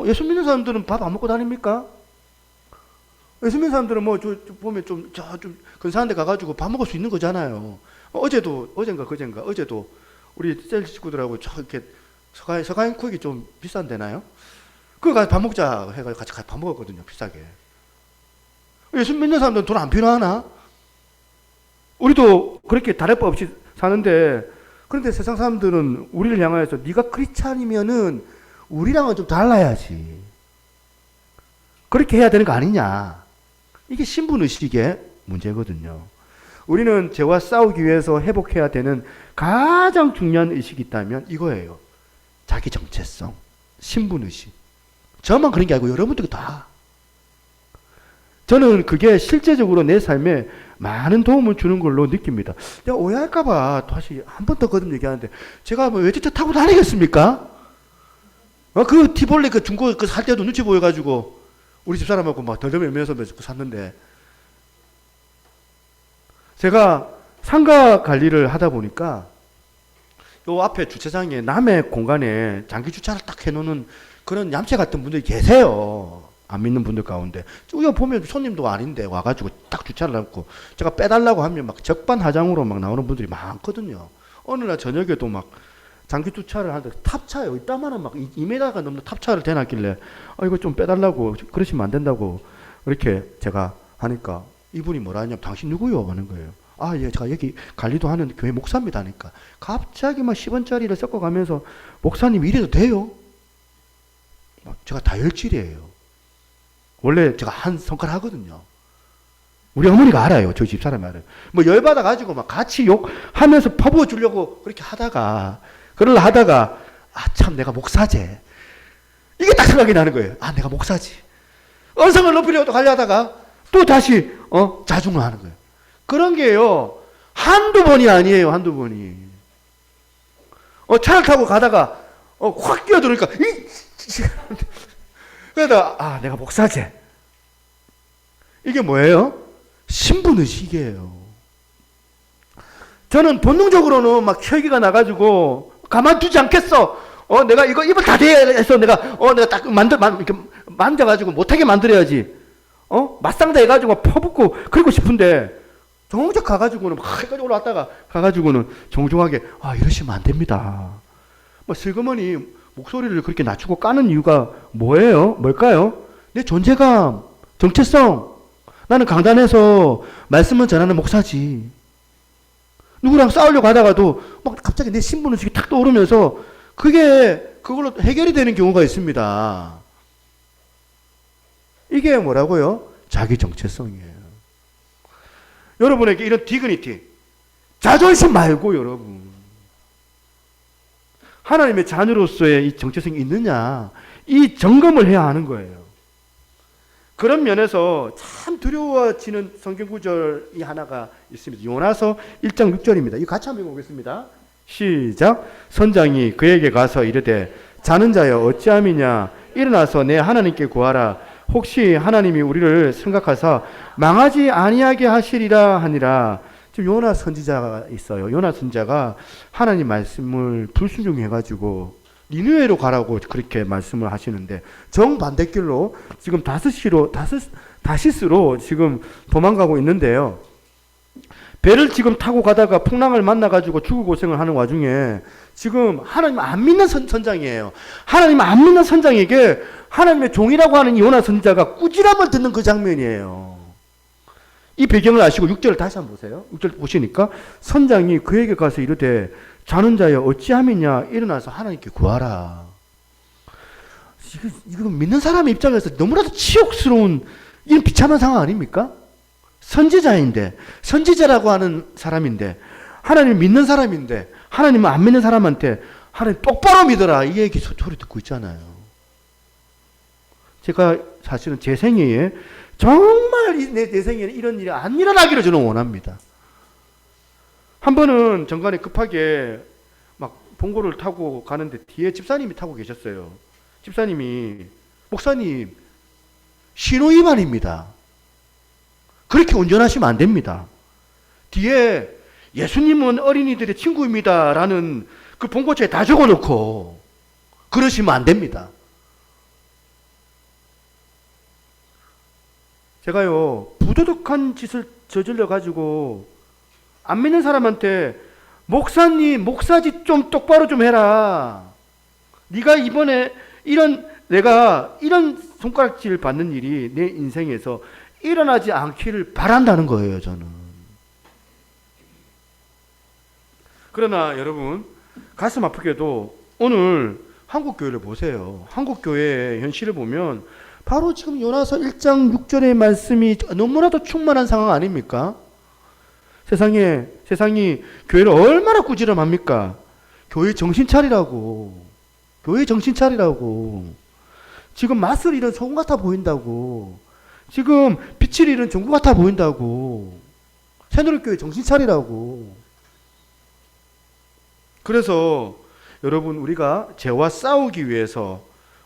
예수 믿는 사람들은 밥 안 먹고 다닙니까? 예수 믿는 사람들은 뭐 보면 좀 근사한 데 가가지고 밥 먹을 수 있는 거잖아요. 어제도 우리 셀 식구들하고 이렇게 서가인 쿡이 좀 비싼 데나요? 그거 가서 밥 먹자 해가지고 같이 밥 먹었거든요. 비싸게. 예수 믿는 사람들은 돈 안 필요하나? 우리도 그렇게 다래법 없이 사는데, 그런데 세상 사람들은 우리를 향하여서 네가 크리스찬이면은 우리랑은 좀 달라야지, 그렇게 해야 되는 거 아니냐. 이게 신분의식의 문제거든요. 우리는 죄와 싸우기 위해서 회복해야 되는 가장 중요한 의식이 있다면 이거예요. 자기 정체성, 신분의식. 저만 그런 게 아니고 여러분들이 다. 저는 그게 실제적으로 내 삶에 많은 도움을 주는 걸로 느낍니다. 오해할까봐 다시 한 번 더 거듭 얘기하는데, 제가 뭐 외제차 타고 다니겠습니까? 그 티볼레 그 중고 그 살 때도 눈치 보여가지고 우리 집사람하고 막 덜덜 매면서 샀는데, 제가 상가 관리를 하다 보니까 요 앞에 주차장에 남의 공간에 장기 주차를 딱 해놓는 그런 얌체 같은 분들이 계세요. 안 믿는 분들 가운데. 우리가 보면 손님도 아닌데 와가지고 딱 주차를 하고 제가 빼달라고 하면 막 적반하장으로 막 나오는 분들이 많거든요. 어느 날 저녁에도 막 장기 주차를 하는데 탑차예요. 이따만한 막 2m가 넘는 탑차를 대놨길래 이거 좀 빼달라고, 그러시면 안 된다고 이렇게 제가 하니까 이분이 뭐라 하냐면, 당신 누구요? 하는 거예요. 예, 제가 여기 관리도 하는 교회 목사입니다 하니까 갑자기 막 10원짜리를 섞어가면서, 목사님 이래도 돼요? 제가 다혈질이에요. 원래 제가 한 손가락 하거든요. 우리 어머니가 알아요. 저희 집사람이 알아요. 뭐 열받아가지고 막 같이 욕하면서 퍼부어주려고 그렇게 하다가, 참 내가 목사제. 이게 딱 생각이 나는 거예요. 내가 목사지. 언성을 높이려고 하려다가 또 다시 자중을 하는 거예요. 그런 게요, 한두 번이 아니에요. 한두 번이. 차를 타고 가다가 확 끼어들으니까 그러다 내가 목사제. 이게 뭐예요? 신분의식이에요. 저는 본능적으로는 막 혈기가 나가지고 가만두지 않겠어. 내가 이거 입을 다 대해서 내가 딱 이렇게 만져가지고 못하게 만들어야지. 맞상대 해가지고 퍼붓고 그러고 싶은데, 정작 가가지고는 막 여기까지 올라왔다가 가가지고는 정중하게 이러시면 안 됩니다. 슬그머니 목소리를 그렇게 낮추고 까는 이유가 뭘까요? 내 존재감, 정체성. 나는 강단에서 말씀을 전하는 목사지. 누구랑 싸우려고 하다가도 막 갑자기 내 신분의식이 탁 떠오르면서 그걸로 해결이 되는 경우가 있습니다. 이게 뭐라고요? 자기 정체성이에요. 여러분에게 이런 디그니티, 자존심 말고 여러분, 하나님의 자녀로서의 이 정체성이 있느냐, 이 점검을 해야 하는 거예요. 그런 면에서 참 두려워지는 성경 구절이 하나가 있습니다. 요나서 1장 6절입니다. 이거 같이 한번 읽어보겠습니다. 시작. 선장이 그에게 가서 이르되, 자는 자여 어찌함이냐, 일어나서 내 하나님께 구하라. 혹시 하나님이 우리를 생각하사 망하지 아니하게 하시리라 하니라. 지금 요나 선지자가 있어요. 요나 선지자가 하나님 말씀을 불순종해가지고 니느웨로 가라고 그렇게 말씀을 하시는데, 정반대길로 지금 다시스로 지금 도망가고 있는데요. 배를 지금 타고 가다가 풍랑을 만나가지고 죽을 고생을 하는 와중에 지금 하나님 안 믿는 선장이에요. 하나님 안 믿는 선장에게 하나님의 종이라고 하는 요나 선지자가 꾸지람을 듣는 그 장면이에요. 이 배경을 아시고 6절을 다시 한번 보세요. 6절 보시니까, 선장이 그에게 가서 이르되, 자는 자여 어찌함이냐, 일어나서 하나님께 구하라. 이거 믿는 사람의 입장에서 너무나도 치욕스러운 이런 비참한 상황 아닙니까? 선지자라고 하는 사람인데, 하나님을 믿는 사람인데, 하나님을 안 믿는 사람한테 하나님 똑바로 믿어라. 이 얘기 소리 듣고 있잖아요. 제가 사실은 제 생애에 정말 내 생에는 이런 일이 안 일어나기를 저는 원합니다. 한 번은 정간에 급하게 막 봉고를 타고 가는데 뒤에 집사님이 타고 계셨어요. 집사님이 목사님 신호 위반입니다. 그렇게 운전하시면 안 됩니다. 뒤에 예수님은 어린이들의 친구입니다 라는 그 봉고차에 다 적어놓고 그러시면 안 됩니다. 제가요 부도덕한 짓을 저질러 가지고 안 믿는 사람한테 목사님 목사짓 좀 똑바로 좀 해라. 네가 이번에 내가 이런 손가락질 받는 일이 내 인생에서 일어나지 않기를 바란다는 거예요, 저는. 그러나 여러분 가슴 아프게도 오늘 한국 교회를 보세요. 한국 교회의 현실을 보면 바로 지금 요나서 1장 6절의 말씀이 너무나도 충만한 상황 아닙니까? 세상이 교회를 얼마나 꾸지람합니까? 교회 정신 차리라고. 교회 정신 차리라고. 지금 맛을 잃은 소금 같아 보인다고. 지금 빛을 잃은 종구 같아 보인다고. 새누리교회 정신 차리라고. 그래서 여러분 우리가 죄와 싸우기 위해서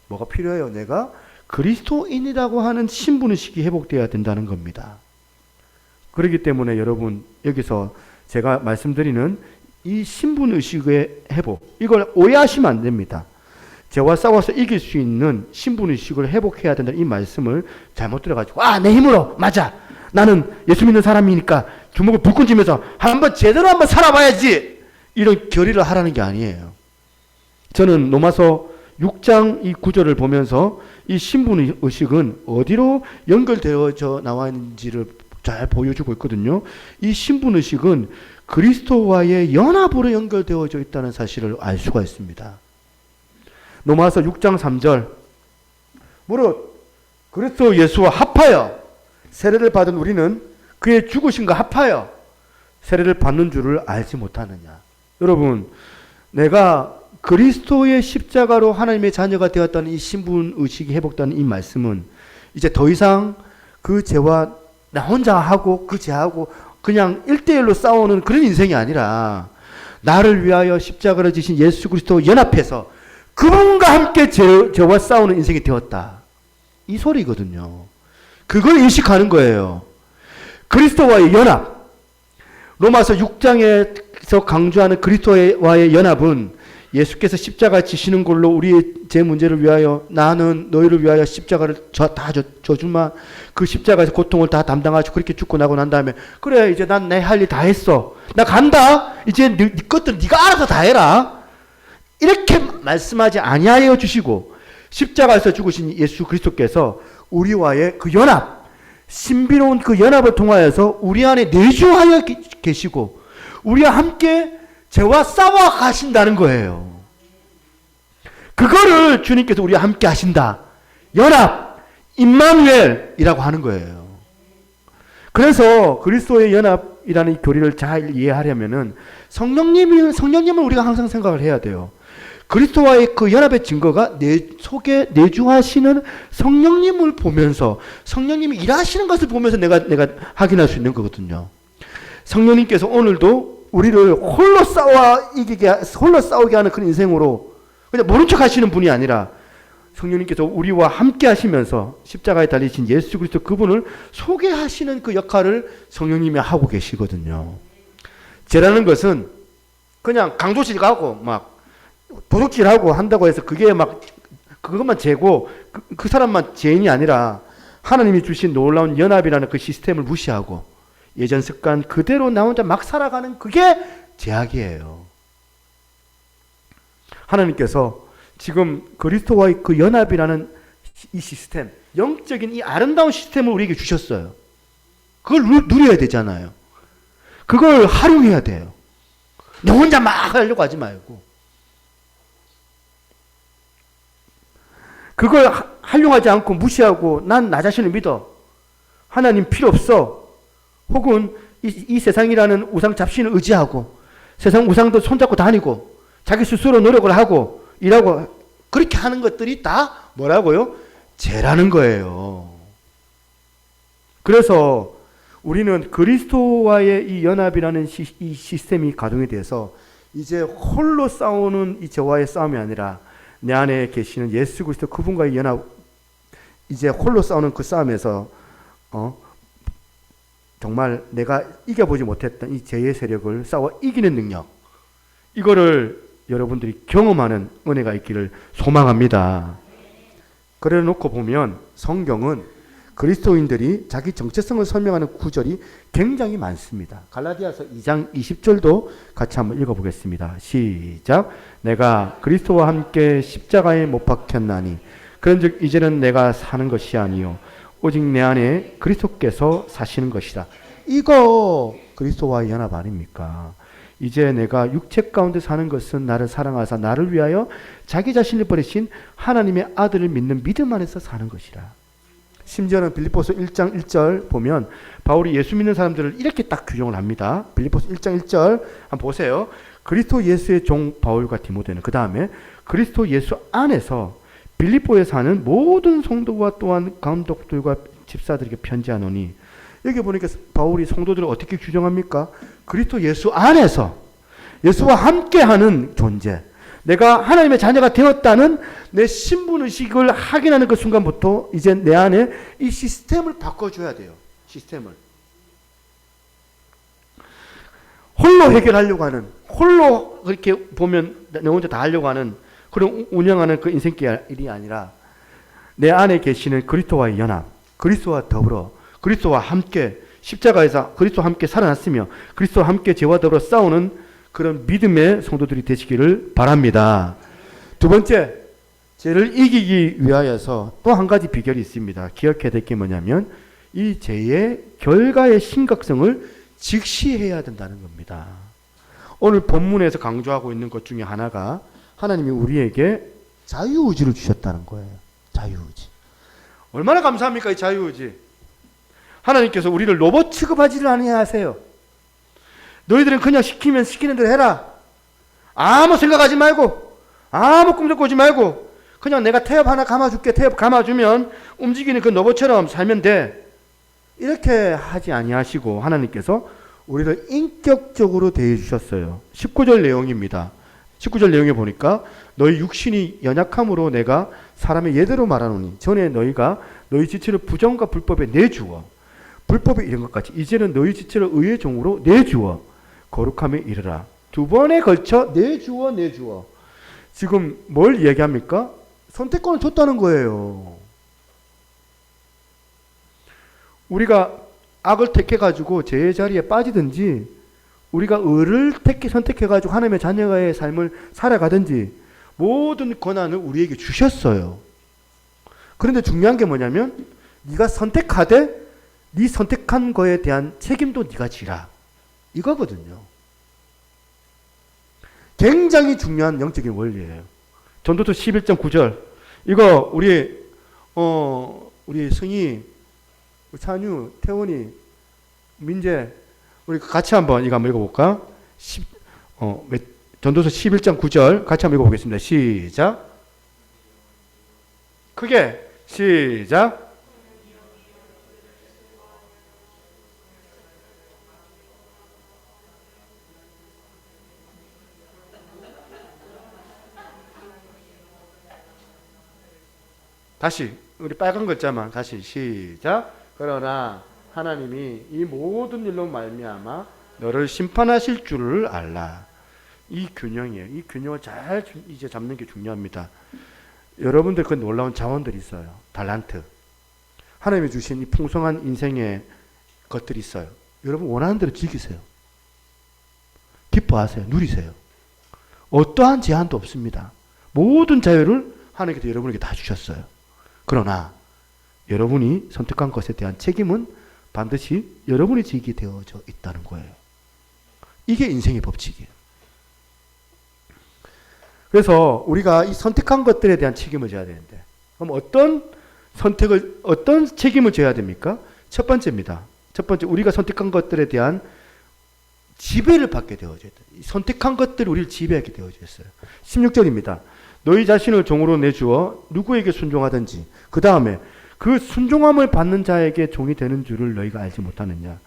뭐가 필요해요? 내가 그리스도인이라고 하는 신분의식이 회복되어야 된다는 겁니다. 그렇기 때문에 여러분 여기서 제가 말씀드리는 이 신분의식의 회복, 이걸 오해하시면 안 됩니다. 죄와 싸워서 이길 수 있는 신분의식을 회복해야 된다는 이 말씀을 잘못 들어가지고 내 힘으로 맞아 나는 예수 믿는 사람이니까 주먹을 불끈 쥐면서 제대로 한번 살아봐야지 이런 결의를 하라는 게 아니에요. 저는 로마서 6장 이 구절을 보면서 이 신분의식은 어디로 연결되어져 나와 있는지를 잘 보여주고 있거든요. 이 신분의식은 그리스도와의 연합으로 연결되어져 있다는 사실을 알 수가 있습니다. 로마서 6장 3절 무릇 그리스도 예수와 합하여 세례를 받은 우리는 그의 죽으심과 합하여 세례를 받는 줄을 알지 못하느냐. 여러분 내가 그리스도의 십자가로 하나님의 자녀가 되었다는 이 신분의식이 회복되는 이 말씀은 이제 더 이상 그 죄와 나 혼자 하고 그 죄하고 그냥 1대1로 싸우는 그런 인생이 아니라 나를 위하여 십자가를 지신 예수 그리스도 연합해서 그분과 함께 죄와 싸우는 인생이 되었다. 이 소리거든요. 그걸 인식하는 거예요. 그리스도와의 연합. 로마서 6장에서 강조하는 그리스도와의 연합은 예수께서 십자가 지시는 걸로 우리의 제 문제를 위하여 나는 너희를 위하여 십자가를 다 져주마. 그 십자가에서 고통을 다 담당하시고 그렇게 죽고 나고 난 다음에 그래 이제 난 내 할 일 다 했어. 나 간다. 이제 네 것들 네가 알아서 다 해라. 이렇게 말씀하지 아니하여 주시고 십자가에서 죽으신 예수 그리스도께서 우리와의 그 연합, 신비로운 그 연합을 통하여서 우리 안에 내주하여 계시고 우리와 함께 죄와 싸워 가신다는 거예요. 그거를 주님께서 우리와 함께 하신다. 연합, 임마누엘이라고 하는 거예요. 그래서 그리스도의 연합이라는 이 교리를 잘 이해하려면은 성령님을 우리가 항상 생각을 해야 돼요. 그리스도와의 그 연합의 증거가 내 속에 내주하시는 성령님을 보면서 성령님이 일하시는 것을 보면서 내가 확인할 수 있는 거거든요. 성령님께서 오늘도 우리를 홀로 싸우게 하는 그런 인생으로 그냥 모른 척 하시는 분이 아니라 성령님께서 우리와 함께 하시면서 십자가에 달리신 예수 그리스도 그분을 소개하시는 그 역할을 성령님이 하고 계시거든요. 죄라는 것은 그냥 강도질 가고 막 도둑질하고 한다고 해서 그게 막 그것만 죄고 그 사람만 죄인이 아니라 하나님이 주신 놀라운 연합이라는 그 시스템을 무시하고 예전 습관 그대로 나 혼자 막 살아가는 그게 죄악이에요. 하나님께서 지금 그리스도와의 그 연합이라는 이 시스템, 영적인 이 아름다운 시스템을 우리에게 주셨어요. 그걸 누려야 되잖아요. 그걸 활용해야 돼요. 너 혼자 막 하려고 하지 말고. 그걸 활용하지 않고 무시하고 난 나 자신을 믿어. 하나님 필요 없어. 혹은 이 세상이라는 우상 잡신을 의지하고 세상 우상도 손잡고 다니고 자기 스스로 노력을 하고 일하고 그렇게 하는 것들이 다 뭐라고요? 죄라는 거예요. 그래서 우리는 그리스도와의 이 연합이라는 이 시스템이 가동이 돼서 이제 홀로 싸우는 이 저와의 싸움이 아니라 내 안에 계시는 예수 그리스도 그분과의 연합, 이제 홀로 싸우는 그 싸움에서 정말 내가 이겨보지 못했던 이 죄의 세력을 싸워 이기는 능력, 이거를 여러분들이 경험하는 은혜가 있기를 소망합니다. 그래 놓고 보면 성경은 그리스도인들이 자기 정체성을 설명하는 구절이 굉장히 많습니다. 갈라디아서 2장 20절도 같이 한번 읽어보겠습니다. 시작. 내가 그리스도와 함께 십자가에 못 박혔나니 그런즉 이제는 내가 사는 것이 아니요 오직 내 안에 그리스도께서 사시는 것이다. 이거 그리스도와의 연합 아닙니까? 이제 내가 육체 가운데 사는 것은 나를 사랑하사 나를 위하여 자기 자신을 버리신 하나님의 아들을 믿는 믿음 안에서 사는 것이라. 심지어는 빌립보서 1장 1절 보면 바울이 예수 믿는 사람들을 이렇게 딱 규정을 합니다. 빌립보서 1장 1절 한번 보세요. 그리스도 예수의 종 바울과 디모데는 그 다음에 그리스도 예수 안에서 빌립보에 사는 모든 성도와 또한 감독들과 집사들에게 편지하노니, 여기 보니까 바울이 성도들을 어떻게 규정합니까? 그리스도 예수 안에서 예수와 함께하는 존재, 내가 하나님의 자녀가 되었다는 내 신분의식을 확인하는 그 순간부터 이제 내 안에 이 시스템을 바꿔줘야 돼요. 시스템을. 홀로 해결하려고 하는, 홀로 그렇게 보면 내 혼자 다 하려고 하는 그런 운영하는 그 인생길이 아니라 내 안에 계시는 그리스도와의 연합, 그리스도와 더불어 그리스도와 함께 십자가에서 그리스도와 함께 살아났으며 그리스도와 함께 죄와 더불어 싸우는 그런 믿음의 성도들이 되시기를 바랍니다. 두 번째, 죄를 이기기 위하여서 또 한 가지 비결이 있습니다. 기억해야 될 게 뭐냐면 이 죄의 결과의 심각성을 직시해야 된다는 겁니다. 오늘 본문에서 강조하고 있는 것 중에 하나가 하나님이 우리에게 자유의지를 주셨다는 거예요. 자유의지. 얼마나 감사합니까? 이 자유의지. 하나님께서 우리를 로봇 취급하지를 아니하세요. 너희들은 그냥 시키면 시키는 대로 해라. 아무 생각하지 말고 아무 꿈도 꾸지 말고 그냥 내가 태엽 하나 감아줄게. 태엽 감아주면 움직이는 그 로봇처럼 살면 돼. 이렇게 하지 아니하시고 하나님께서 우리를 인격적으로 대해주셨어요. 19절 내용입니다. 19절 내용에 보니까 너희 육신이 연약함으로 내가 사람의 예대로 말하노니 전에 너희가 너희 지체를 부정과 불법에 내주어 불법에 이른 것 같이 이제는 너희 지체를 의의 종으로 내주어 거룩함에 이르라. 두 번에 걸쳐 내주어. 지금 뭘 얘기합니까? 선택권을 줬다는 거예요. 우리가 악을 택해가지고 죄의 자리에 빠지든지 우리가 의를 선택해가지고 하나님의 자녀의 삶을 살아가든지 모든 권한을 우리에게 주셨어요. 그런데 중요한 게 뭐냐면 네가 선택하되 네 선택한 거에 대한 책임도 네가 지라. 이거거든요. 굉장히 중요한 영적인 원리예요. 전도서 11장 9절. 이거 우리 승희, 찬유, 태원이, 민재 우리 같이 한번 이거 한번 읽어볼까? 전도서 11장 9절 같이 한번 읽어보겠습니다. 시작. 크게 시작. 다시 우리 빨간 글자만 다시 시작. 그러나 하나님이 이 모든 일로 말미암아 너를 심판하실 줄을 알라. 이 균형이에요. 이 균형을 잘 이제 잡는 게 중요합니다. 여러분들 그 놀라운 자원들이 있어요. 달란트. 하나님이 주신 이 풍성한 인생의 것들이 있어요. 여러분 원하는 대로 즐기세요. 기뻐하세요. 누리세요. 어떠한 제한도 없습니다. 모든 자유를 하나님께서 여러분에게 다 주셨어요. 그러나 여러분이 선택한 것에 대한 책임은 반드시 여러분이 지게 되어져 있다는 거예요. 이게 인생의 법칙이에요. 그래서 우리가 이 선택한 것들에 대한 책임을 져야 되는데, 그럼 어떤 책임을 져야 됩니까? 첫 번째입니다. 첫 번째, 우리가 선택한 것들에 대한 지배를 받게 되어져 있다. 선택한 것들이 우리를 지배하게 되어져 있어요. 16절입니다. 너희 자신을 종으로 내주어 누구에게 순종하든지 그 다음에 그 순종함을 받는 자에게 종이 되는 줄을 너희가 알지 못하느냐.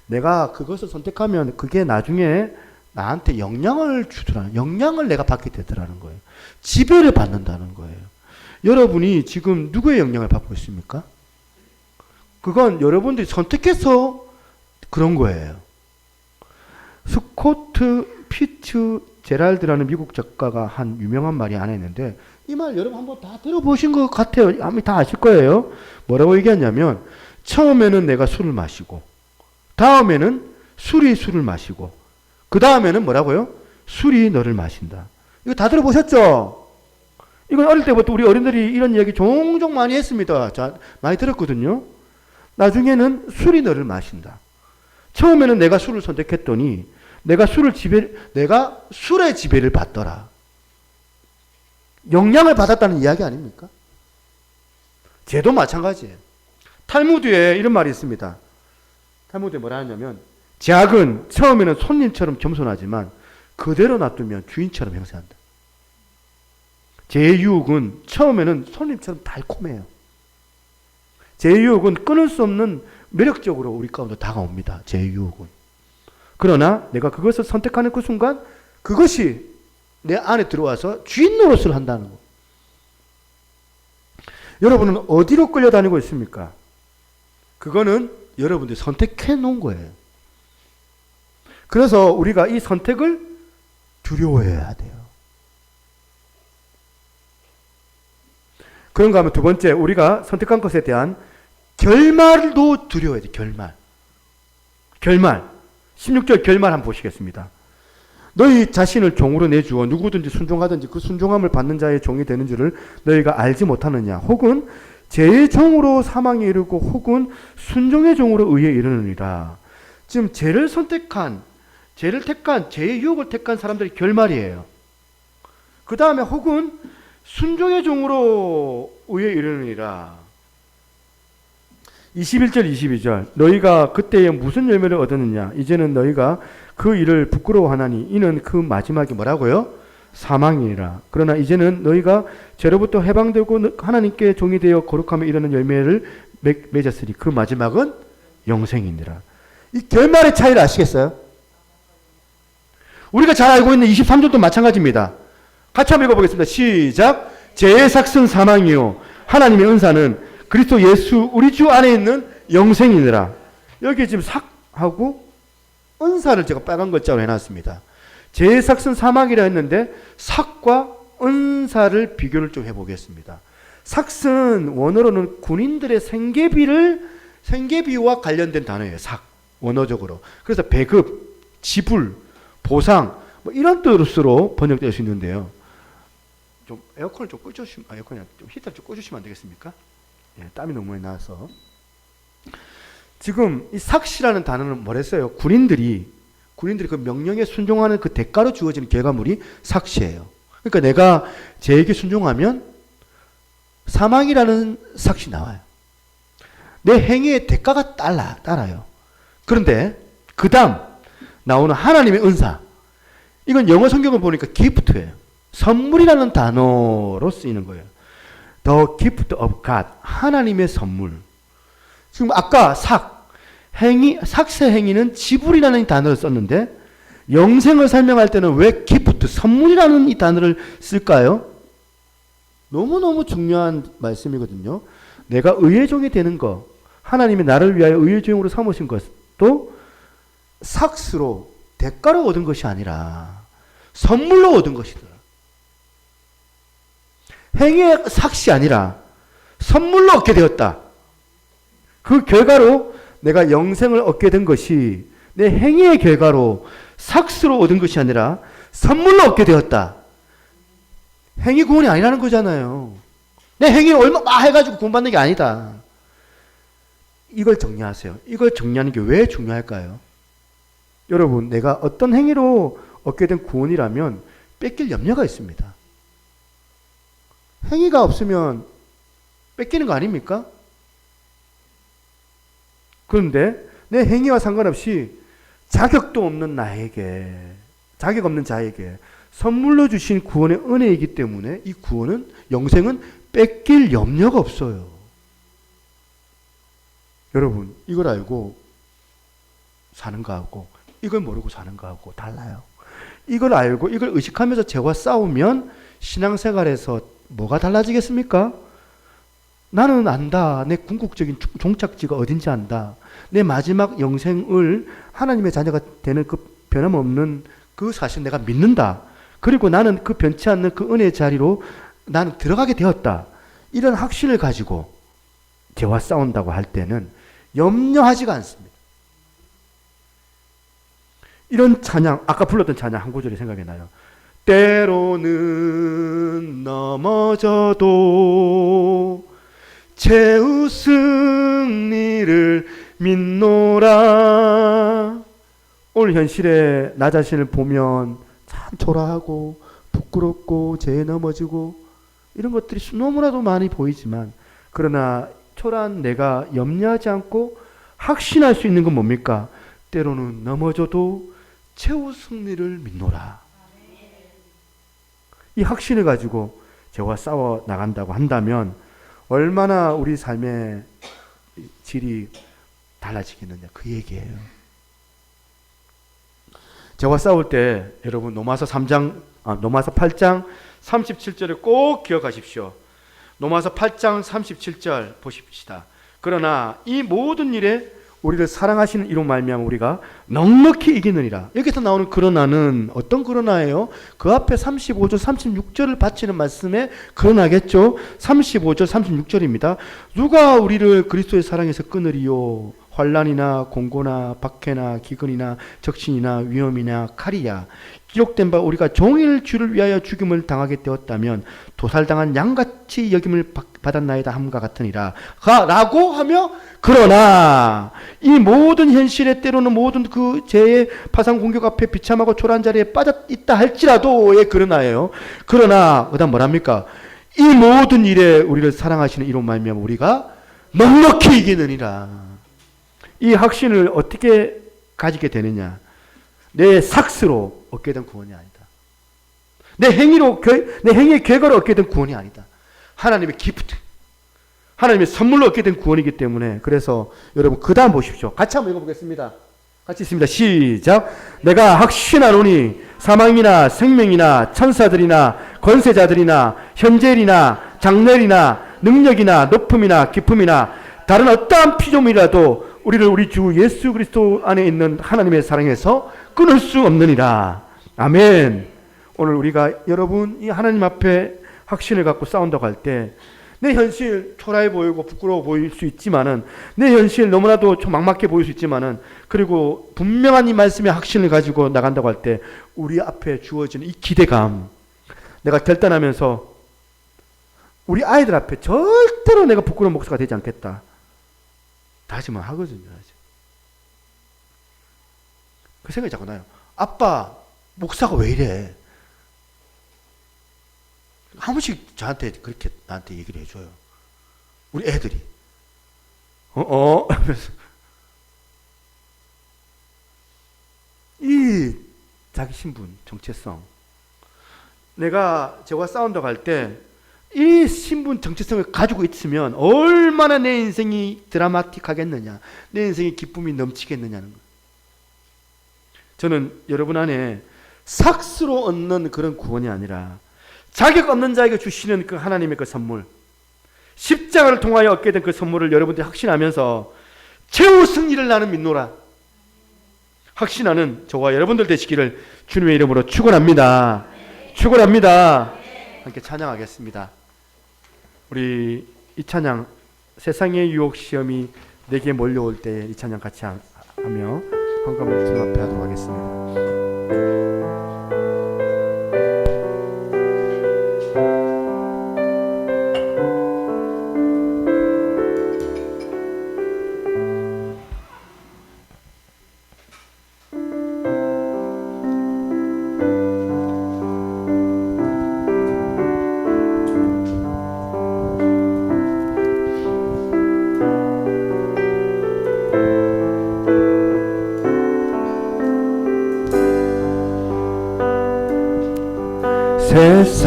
내가 그것을 선택하면 그게 나중에 나한테 영향을 주더라. 영향을 내가 받게 되더라는 거예요. 지배를 받는다는 거예요. 여러분이 지금 누구의 영향을 받고 있습니까? 그건 여러분들이 선택해서 그런 거예요. 스코트 피츠 제랄드라는 미국 작가가 한 유명한 말이 하나 있는데 이 말 여러분 한번 다 들어보신 것 같아요. 아마 다 아실 거예요. 뭐라고 얘기했냐면 처음에는 내가 술을 마시고 다음에는 술이 술을 마시고 그 다음에는 뭐라고요? 술이 너를 마신다. 이거 다 들어보셨죠? 이건 어릴 때부터 우리 어른들이 이런 이야기 종종 많이 했습니다. 자, 많이 들었거든요. 나중에는 술이 너를 마신다. 처음에는 내가 술을 선택했더니 내가 술의 지배를 받더라. 영향을 받았다는 이야기 아닙니까? 죄도 마찬가지예요. 탈무드에 이런 말이 있습니다. 탈무드에 뭐라 하냐면 제약은 처음에는 손님처럼 겸손하지만 그대로 놔두면 주인처럼 행세한다. 제유혹은 처음에는 손님처럼 달콤해요. 제유혹은 끊을 수 없는 매력적으로 우리 가운데 다가옵니다. 제유혹은. 그러나 내가 그것을 선택하는 그 순간 그것이 내 안에 들어와서 주인 노릇을 한다는 거. 여러분은 어디로 끌려다니고 있습니까? 그거는 여러분들이 선택해 놓은 거예요. 그래서 우리가 이 선택을 두려워해야 돼요. 그런가 하면 두 번째, 우리가 선택한 것에 대한 결말도 두려워해야 돼요. 결말. 16절 결말 한번 보시겠습니다. 너희 자신을 종으로 내주어 누구든지 순종하든지 그 순종함을 받는 자의 종이 되는 줄을 너희가 알지 못하느냐. 혹은 죄의 종으로 사망에 이르고 혹은 순종의 종으로 의에 이르느니라. 지금 죄를 택한 죄의 유혹을 택한 사람들의 결말이에요. 그 다음에 혹은 순종의 종으로 의에 이르느니라. 21절 22절 너희가 그때에 무슨 열매를 얻었느냐. 이제는 너희가 그 일을 부끄러워하나니 이는 그 마지막이 뭐라고요? 사망이니라. 그러나 이제는 너희가 죄로부터 해방되고 하나님께 종이 되어 거룩함에 이르는 열매를 맺었으니 그 마지막은 영생이니라. 이 결말의 차이를 아시겠어요? 우리가 잘 알고 있는 23절도 마찬가지입니다. 같이 한번 읽어보겠습니다. 시작. 죄의 삭은 사망이요 하나님의 은사는 그리스도 예수 우리 주 안에 있는 영생이니라. 여기 지금 삭하고 은사를 제가 빨간 글자로 해놨습니다. 죄의 삭은 사망이라 했는데 삭과 은사를 비교를 좀 해보겠습니다. 삭은 원어로는 군인들의 생계비와 관련된 단어예요. 삭 원어적으로. 그래서 배급, 지불, 보상 뭐 이런 뜻으로 번역될 수 있는데요. 좀 에어컨을 좀 꺼주시면 좀 히터를 좀 꺼주시면 안 되겠습니까? 예, 땀이 너무 많이 나서. 지금 이 삭시라는 단어는 뭐랬어요? 군인들이 그 명령에 순종하는 그 대가로 주어지는 결과물이 삭시예요. 그러니까 내가 죄에게 순종하면 사망이라는 삭시 나와요. 내 행위의 대가가 따라요. 그런데 그 다음 나오는 하나님의 은사. 이건 영어 성경을 보니까 기프트예요. 선물이라는 단어로 쓰이는 거예요. The gift of God. 하나님의 선물. 지금 아까 삭세 행위는 지불이라는 단어를 썼는데 영생을 설명할 때는 왜 기프트, 선물이라는 이 단어를 쓸까요? 너무너무 중요한 말씀이거든요. 내가 의의 종이 되는 것, 하나님이 나를 위하여 의의 종으로 삼으신 것도 삭스로 대가로 얻은 것이 아니라 선물로 얻은 것이더라. 행위의 삭시 아니라 선물로 얻게 되었다. 그 결과로 내가 영생을 얻게 된 것이 내 행위의 결과로 삭스로 얻은 것이 아니라 선물로 얻게 되었다. 행위 구원이 아니라는 거잖아요. 내 행위를 얼마 해가지고 구원받는 게 아니다. 이걸 정리하세요. 이걸 정리하는 게 왜 중요할까요? 여러분, 내가 어떤 행위로 얻게 된 구원이라면 뺏길 염려가 있습니다. 행위가 없으면 뺏기는 거 아닙니까? 그런데 내 행위와 상관없이 자격도 없는 나에게, 자격 없는 자에게 선물로 주신 구원의 은혜이기 때문에 이 구원은, 영생은 뺏길 염려가 없어요. 여러분, 이걸 알고 사는 거하고 이걸 모르고 사는 거하고 달라요. 이걸 알고 이걸 의식하면서 죄와 싸우면 신앙생활에서 뭐가 달라지겠습니까? 나는 안다. 내 궁극적인 종착지가 어딘지 안다. 내 마지막 영생을 하나님의 자녀가 되는 그 변함없는 그 사실 내가 믿는다. 그리고 나는 그 변치 않는 그 은혜의 자리로 나는 들어가게 되었다. 이런 확신을 가지고 죄와 싸운다고 할 때는 염려하지가 않습니다. 이런 찬양, 아까 불렀던 찬양 한 구절이 생각이 나요. 때로는 넘어져도 최후 승리를 믿노라. 오늘 현실에 나 자신을 보면 참 초라하고 부끄럽고 죄에 넘어지고 이런 것들이 너무나도 많이 보이지만, 그러나 초라한 내가 염려하지 않고 확신할 수 있는 건 뭡니까? 때로는 넘어져도 최후 승리를 믿노라. 이 확신을 가지고 죄와 싸워 나간다고 한다면 얼마나 우리 삶의 질이 달라지겠느냐, 그 얘기예요. 죄와 싸울 때 여러분 로마서 8장 37절을 꼭 기억하십시오. 로마서 8장 37절 보십시다. 그러나 이 모든 일에 우리를 사랑하시는 이로 말미암아 우리가 넉넉히 이기느니라. 여기서 나오는 그러나는 어떤 그러나예요? 그 앞에 35절 36절을 바치는 말씀에 그러나겠죠. 35절 36절입니다. 누가 우리를 그리스도의 사랑에서 끊으리요? 환난이나 공고나 박해나 기근이나 적신이나 위험이나 칼이야. 기록된 바 우리가 종일 주를 위하여 죽임을 당하게 되었다면 도살당한 양같이 여김을 받았나이다 함과 같으니라. 라고 하며 그러나 이 모든 현실에 때로는 모든 그 죄의 파상 공격 앞에 비참하고 초라한 자리에 빠져 있다 할지라도의 그러나예요. 그러나 그다음 뭐랍니까? 이 모든 일에 우리를 사랑하시는 이로 말미암아 우리가 넉넉히 이기느니라. 이 확신을 어떻게 가지게 되느냐? 내 삭스로 얻게 된 구원이 아니다. 내 행위의 결과로 얻게 된 구원이 아니다. 하나님의 기프트, 하나님의 선물로 얻게 된 구원이기 때문에, 그래서 여러분 그 다음 보십시오. 같이 한번 읽어보겠습니다. 같이 있습니다. 시작. 내가 확신하노니 사망이나 생명이나 천사들이나 권세자들이나 현재일이나 장래일이나 능력이나 높음이나 깊음이나 다른 어떠한 피조물이라도 우리를 우리 주 예수 그리스도 안에 있는 하나님의 사랑에서 끊을 수 없느니라. 아멘. 오늘 우리가 여러분 이 하나님 앞에 확신을 갖고 싸운다고 할 때 내 현실 초라해 보이고 부끄러워 보일 수 있지만은, 내 현실 너무나도 좀 막막해 보일 수 있지만은, 그리고 분명한 이 말씀의 확신을 가지고 나간다고 할 때 우리 앞에 주어지는 이 기대감, 내가 결단하면서 우리 아이들 앞에 절대로 내가 부끄러운 목사가 되지 않겠다 다짐을 하거든요. 그 생각이 자꾸 나요. 아빠, 목사가 왜 이래? 한 번씩 저한테 그렇게 나한테 얘기를 해줘요. 우리 애들이. 하면서. 이 자기 신분, 정체성. 내가 저와 싸운다고 할 때 이 신분, 정체성을 가지고 있으면 얼마나 내 인생이 드라마틱하겠느냐, 내 인생의 기쁨이 넘치겠느냐는 거예요. 저는 여러분 안에 삭스로 얻는 그런 구원이 아니라 자격 없는 자에게 주시는 그 하나님의 그 선물, 십자가를 통하여 얻게 된 그 선물을 여러분들이 확신하면서 최후 승리를 나는 믿노라 확신하는 저와 여러분들 되시기를 주님의 이름으로 축원합니다. 축원합니다. 함께 찬양하겠습니다. 우리 이 찬양, 세상의 유혹 시험이 내게 몰려올 때 이 찬양 같이 하며 한가운데 주님 앞에 하도록 하겠습니다.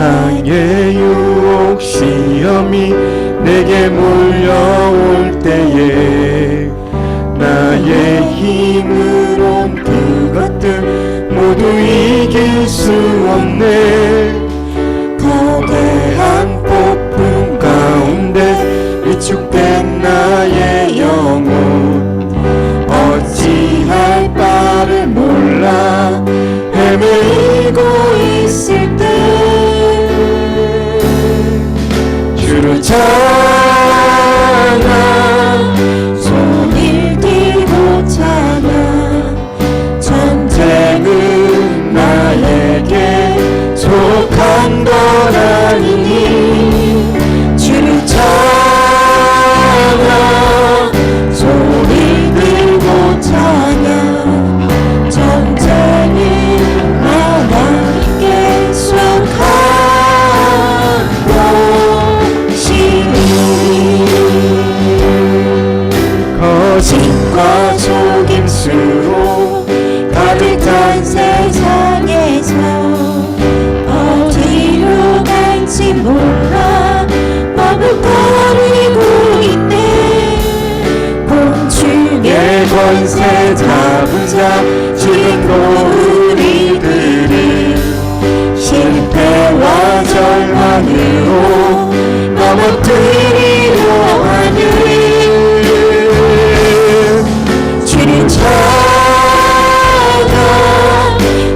세상의 유혹 시험이 내게 몰려올 때에 나의 힘으론 그것들 모두 이길 수 없네. 거대한 폭풍 가운데 위축된 나의 영혼 어찌할 바를 몰라 헤매이고 있을 때 주를 찬양 손을 들고 찬양 전쟁은 나에게 속한 것 아니니 주를 찬양 손을 들고 찬양 전쟁은 하나님께 속한 것이니 거짓과 속임수로 가득한 세상에서 어디로 갈지 몰라 머뭇거리고 있네. 곤충의 권세 잡은 자 지금도 우리들이 실패와 절망으로 넘어뜨리려 하는 주를 찬양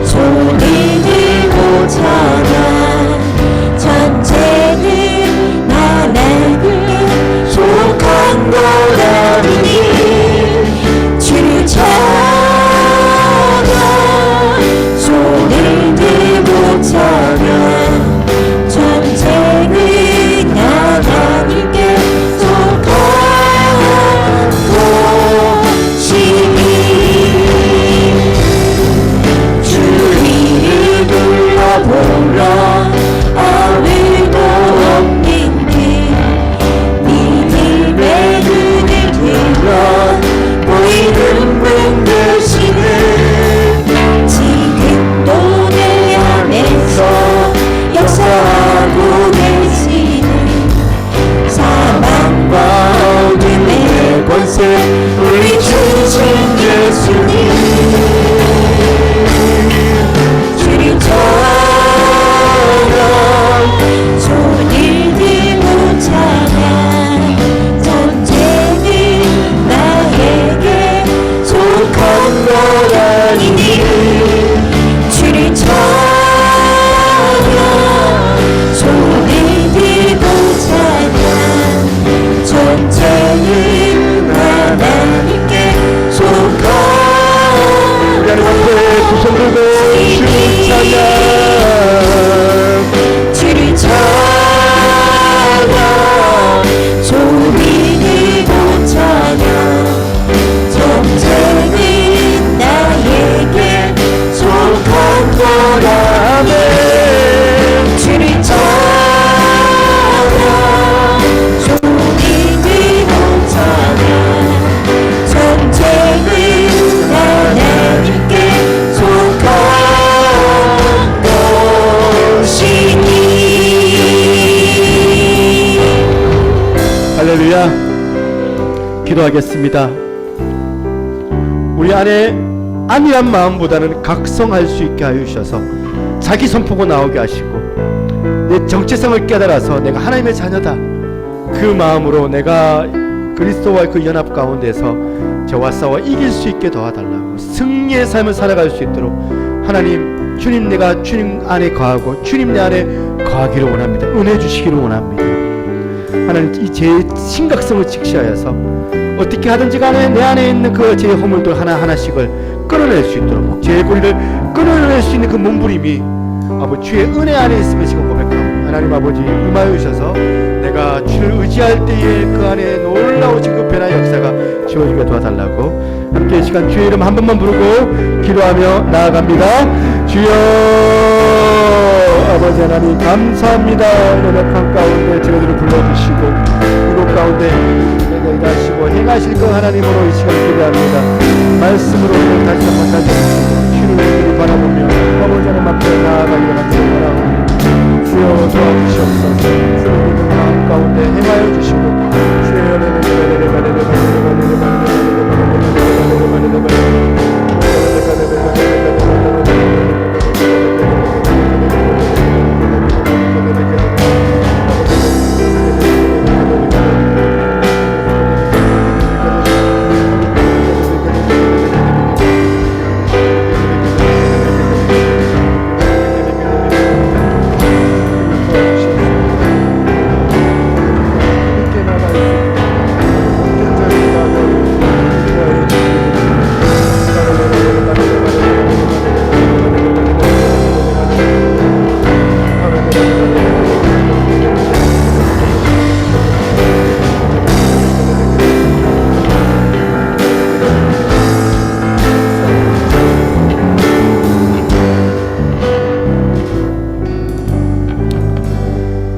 손을 들고 찬양 전쟁은 나에게 속한 것 아니니 주를 찬양 손을 들고 찬양 전쟁은 하나님께 속한 것이니 주위를 둘러보라 아무도 없는 길 믿음의 눈을 들어 보이는 분 대신에 지금도 내 안에서 역사하고 계시는 사망과 어둠의 권세 물리치신 예수님 주를 찬양 손을 들고 찬양 전쟁은 나에게 속한 것 아니니 주를 찬양 손을 들고 찬양 전쟁은 하나님께 속한 우리 하나님 앞에 두 손 들고 주를 찬양 주를 찬양 손을 들고 찬양 전쟁은 나에게 속한 거라네 주를 찬양 손을 들고 찬양 전쟁은 하나님께 속한 것이니 할렐루야. 기도하겠습니다. 우리 안에 안일한 마음보다는 각성할 수 있게 하여 주셔서 자기 선포가 나오게 하시고 내 정체성을 깨달아서 내가 하나님의 자녀다 그 마음으로 내가 그리스도와의 그 연합 가운데서 저와 싸워 이길 수 있게 도와달라고 승리의 삶을 살아갈 수 있도록 하나님 주님 내가 주님 안에 거하고 주님 내 안에 거하기를 원합니다. 은혜 주시기를 원합니다. 하나님 이 제 심각성을 직시하여서 어떻게 하든지 간에 내 안에 있는 그 제 허물들 하나하나씩을 끊어낼 수 있도록 제 고리를 끊어낼 수 있는 그 몸부림이 아버지 주의 은혜 안에 있음을 지금 고백하고 하나님 아버지 임하여 주셔서 내가 주를 의지할 때에 그 안에 놀라우신 그 변화의 역사가 지어지게 도와달라고 함께 이 시간 주의 이름 한 번만 부르고 기도하며 나아갑니다. 주여 아버지 하나님 감사합니다. 연약한 가운데 저희들을 불러주시고 이곳 가운데 일하시고 행하실 그 하나님으로 이 시간 기대합니다. 말씀으로 다시 한번 다져주시고 주를 바라보며 아버지 하나님 앞에 나아가기를 간절히 바라옵니다. 주여 도와주시옵소서. 주를 믿는 마음 가운데 행하여 주시고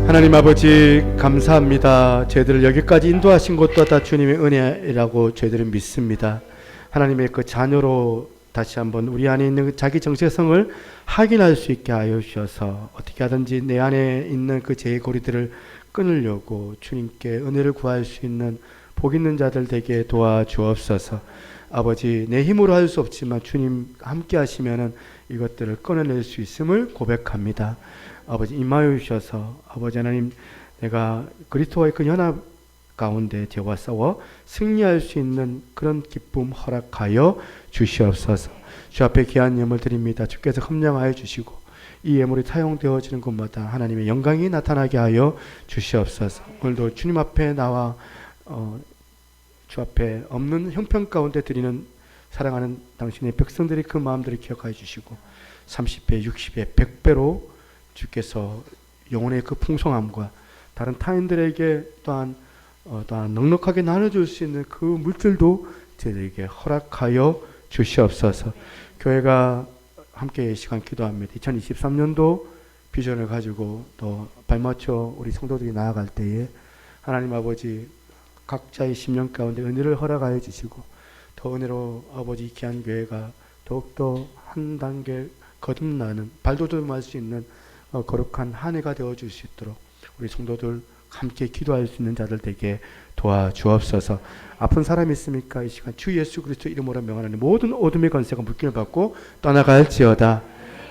하나님 아버지 감사합니다. 저희들을 여기까지 인도하신 것도 다 주님의 은혜라고 저희들은 믿습니다. 하나님의 그 자녀로 다시 한번 우리 안에 있는 그 자기 정체성을 확인할 수 있게 하여 주셔서 어떻게 하든지 내 안에 있는 그 죄의 고리들을 끊으려고 주님께 은혜를 구할 수 있는 복 있는 자들 되게 도와주옵소서. 아버지 내 힘으로 할 수 없지만 주님 함께 하시면은 이것들을 끊어낼 수 있음을 고백합니다. 아버지 임하여 주셔서 아버지 하나님 내가 그리스도와의 그 연합 가운데 죄와 싸워 승리할 수 있는 그런 기쁨 허락하여 주시옵소서. 주 앞에 귀한 예물 드립니다. 주께서 함량하여 주시고 이 예물이 사용되어지는 곳마다 하나님의 영광이 나타나게 하여 주시옵소서. 오늘도 주님 앞에 나와 주 앞에 없는 형편 가운데 드리는 사랑하는 당신의 백성들이 그 마음들을 기억하여 주시고 30배, 60배, 100배로 주께서 영혼의 그 풍성함과 다른 타인들에게 또한 넉넉하게 나눠줄 수 있는 그 물질도 저희들에게 허락하여 주시옵소서. 교회가 함께 이 시간 기도합니다. 2023년도 비전을 가지고 또 발맞춰 우리 성도들이 나아갈 때에 하나님 아버지 각자의 심령 가운데 은혜를 허락하여 주시고 더 은혜로 아버지 귀한 교회가 더욱더 한 단계 거듭나는 발돋움할 수 있는 거룩한 한 해가 되어줄 수 있도록 우리 성도들 함께 기도할 수 있는 자들 되게 도와주옵소서. 아픈 사람이 있습니까? 이 시간 주 예수 그리스도 이름으로 명하노니 모든 어둠의 권세가 묶임을 받고 떠나갈지어다.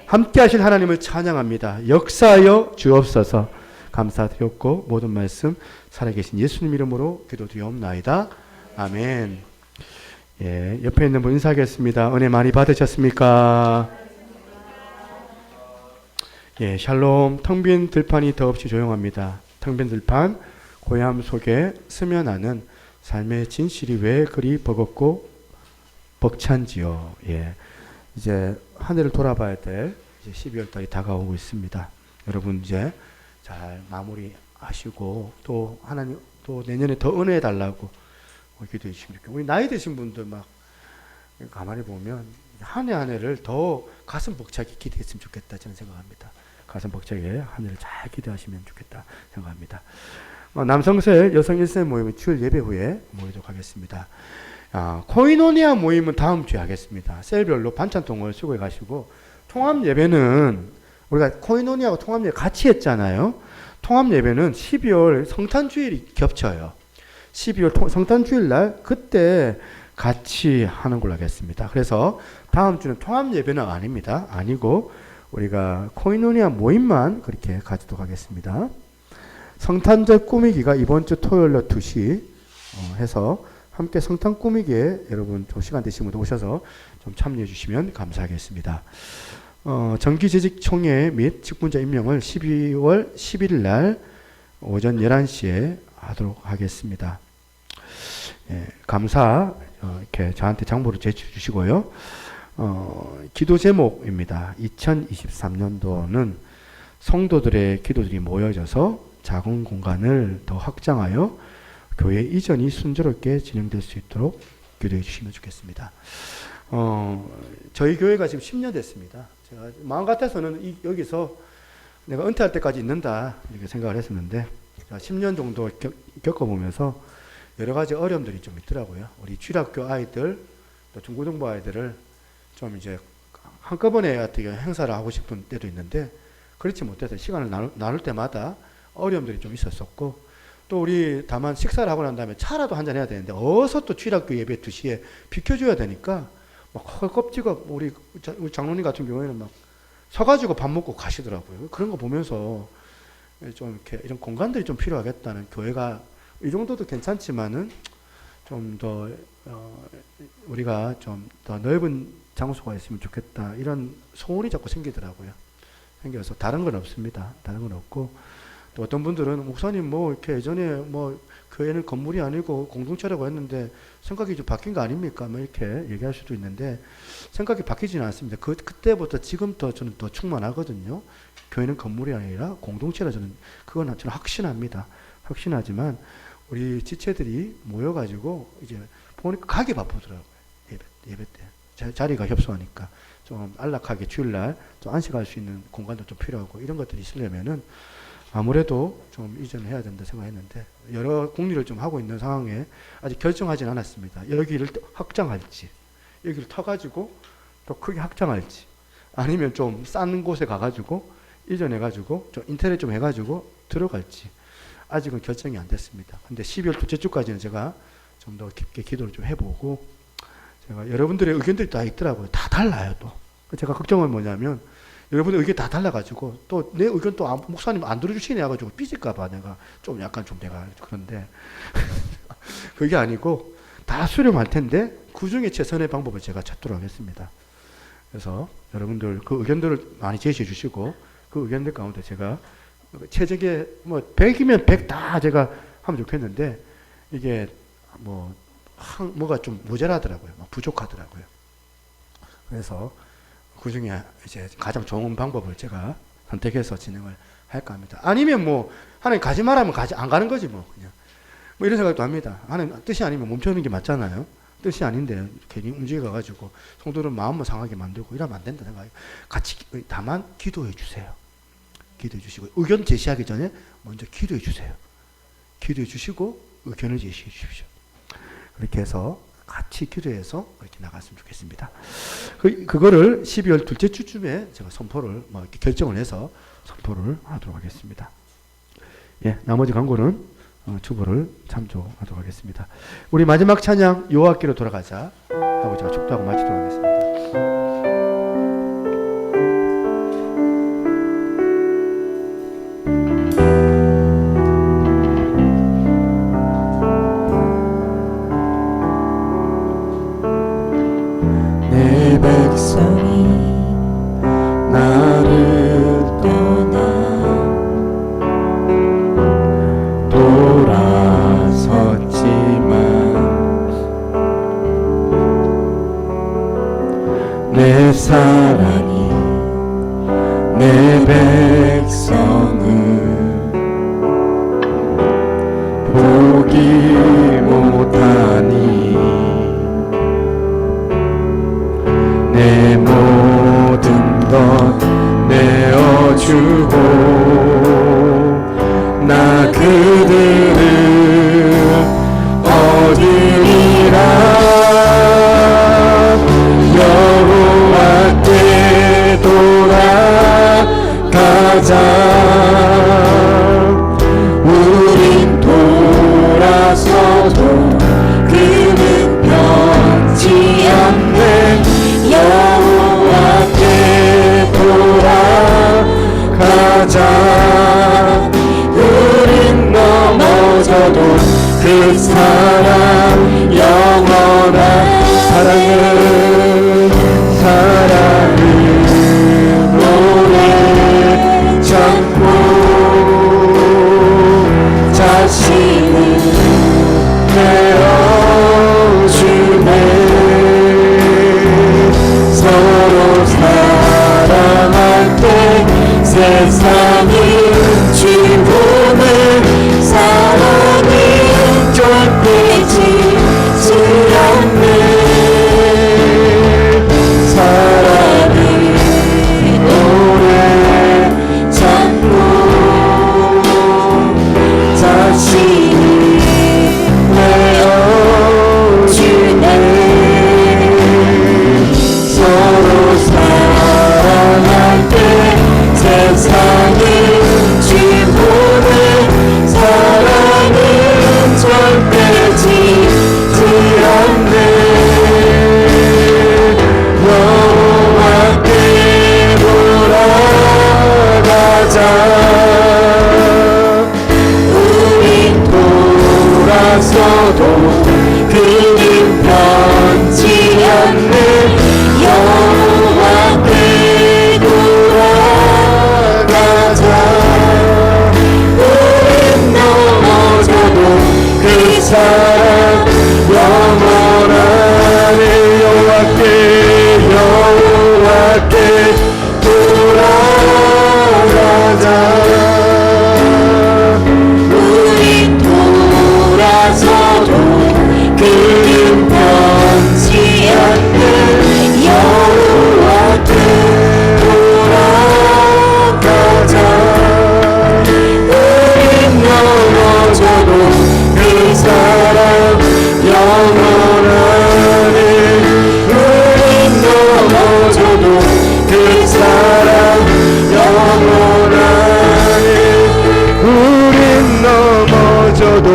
함께 하실 하나님을 찬양합니다. 역사하여 주옵소서. 감사드렸고 모든 말씀 살아계신 예수님 이름으로 기도드리옵나이다. 아멘. 예, 옆에 있는 분 인사하겠습니다. 은혜 많이 받으셨습니까? 예, 샬롬. 텅 빈 들판이 더없이 조용합니다. 텅 빈 들판, 고요함 속에 스며나는 삶의 진실이 왜 그리 버겁고 벅찬지요. 예, 이제 한 해를 돌아봐야 될 이제 12월 달이 다가오고 있습니다. 여러분 이제 잘 마무리하시고 또 하나님 또 내년에 더 은혜 달라고 기도해 주시면 좋겠고 우리 나이 드신 분들 막 가만히 보면 한 해 한 해를 더 가슴 벅차게 기대했으면 좋겠다 저는 생각합니다. 가슴 벅차게 한 해를 잘 기대하시면 좋겠다 생각합니다. 남성셀 여성 1세 모임은 주일 예배 후에 모이도록 하겠습니다. 코이노니아 모임은 다음 주에 하겠습니다. 셀별로 반찬통을 수고해 가시고 통합 예배는 우리가 코이노니아하고 통합 예배 같이 했잖아요. 통합 예배는 12월 성탄주일이 겹쳐요. 12월 성탄주일 날 그때 같이 하는 걸로 하겠습니다. 그래서 다음 주는 통합 예배는 아닙니다. 아니고 우리가 코이노니아 모임만 그렇게 가지도록 하겠습니다. 성탄절 꾸미기가 이번 주 토요일로 2시 해서 함께 성탄 꾸미기에 여러분 좀 시간 되시면 오셔서 좀 참여해 주시면 감사하겠습니다. 정기재직총회 및 직분자 임명을 12월 11일 날 오전 11시에 하도록 하겠습니다. 예, 감사 이렇게 저한테 장부를 제출해 주시고요. 기도 제목입니다. 2023년도는 성도들의 기도들이 모여져서 작은 공간을 더 확장하여 교회 이전이 순조롭게 진행될 수 있도록 기도해 주시면 좋겠습니다. 저희 교회가 지금 10년 됐습니다. 제가 마음 같아서는 여기서 내가 은퇴할 때까지 있는다 이렇게 생각을 했었는데 10년 정도 겪어보면서 여러 가지 어려움들이 좀 있더라고요. 우리 주일학교 아이들 또 중고등부 아이들을 좀 이제 한꺼번에 어떻게 행사를 하고 싶은 때도 있는데 그렇지 못해서 시간을 나눌 때마다 어려움들이 좀 있었었고, 또 우리 다만 식사를 하고 난 다음에 차라도 한잔 해야 되는데 어서 또 주일학교 예배 2시에 비켜줘야 되니까 막 헐겁지겁 우리 장로님 같은 경우에는 막 서가지고 밥 먹고 가시더라고요. 그런 거 보면서 좀 이렇게 이런 공간들이 좀 필요하겠다는, 교회가 이 정도도 괜찮지만은 좀 더 우리가 좀 더 넓은 장소가 있으면 좋겠다, 이런 소원이 자꾸 생기더라고요. 생겨서 다른 건 없습니다. 다른 건 없고, 또 어떤 분들은 목사님 뭐 이렇게 예전에 뭐 교회는 건물이 아니고 공동체라고 했는데 생각이 좀 바뀐 거 아닙니까? 뭐 이렇게 얘기할 수도 있는데, 생각이 바뀌지는 않습니다. 그때부터 지금부터 저는 더 충만하거든요. 교회는 건물이 아니라 공동체라, 저는 확신합니다. 확신하지만 우리 지체들이 모여가지고 이제 보니까 가기 바쁘더라고요. 예배 때 자리가 협소하니까 좀 안락하게 주일날 좀 안식할 수 있는 공간도 좀 필요하고, 이런 것들이 있으려면은 아무래도 좀 이전을 해야 된다 생각했는데, 여러 공리를 좀 하고 있는 상황에 아직 결정하진 않았습니다. 여기를 확장할지, 여기를 터가지고 또 크게 확장할지, 아니면 좀 싼 곳에 가가지고 이전해가지고 좀 인테리어 좀 해가지고 들어갈지, 아직은 결정이 안 됐습니다. 근데 12월 둘째 주까지는 제가 좀 더 깊게 기도를 좀 해보고, 제가 여러분들의 의견들이 다 있더라고요. 다 달라요. 또 제가 걱정은 뭐냐면, 여러분의 의견이 다 달라가지고 또 내 의견 또 목사님 안 들어주시네 해가지고 삐질까봐 내가 좀 약간 좀 내가 그런데 그게 아니고 다 수렴할 텐데 그 중에 최선의 방법을 제가 찾도록 하겠습니다. 그래서 여러분들 그 의견들을 많이 제시해 주시고, 그 의견들 가운데 제가 최적의 뭐 100이면 100 다 제가 하면 좋겠는데, 이게 뭐가 좀 모자라더라고요. 부족하더라고요. 그래서 그 중에 이제 가장 좋은 방법을 제가 선택해서 진행을 할까 합니다. 아니면 뭐 하나님 가지 말하면 안 가는 거지 뭐, 그냥 뭐 이런 생각도 합니다. 하나님 뜻이 아니면 멈춰있는 게 맞잖아요. 뜻이 아닌데 괜히 움직여가지고 성도를 마음을 상하게 만들고 이러면 안 된다 생각해요. 같이 다만 기도해 주세요. 기도해 주시고, 의견 제시하기 전에 먼저 기도해 주세요. 기도해 주시고 의견을 제시해 주십시오. 그렇게 해서 같이 기도해서 그렇게 나갔으면 좋겠습니다. 그거를 12월 둘째 주쯤에 제가 선포를 이렇게 결정을 해서 선포를 하도록 하겠습니다. 예, 나머지 광고는 주보를 참조하도록 하겠습니다. 우리 마지막 찬양 여호와께로 돌아가자 하고 제가 축도하고 마치도록 하겠습니다. 내 사랑이 내 백성을 보기 못하니 내 모든 것 내어주고 나 그들을 얻으리라. 여호와께 돌아가자. 우린 돌아서도 그는 변치 않네. 여호와께 돌아가자. 우린 넘어져도 그 사랑 영원한 사랑은 오래 참고 자신을 내어주네. 서로 사랑할 때 세상을 주고는 사랑이 좁혀지지 않네. 앞으로도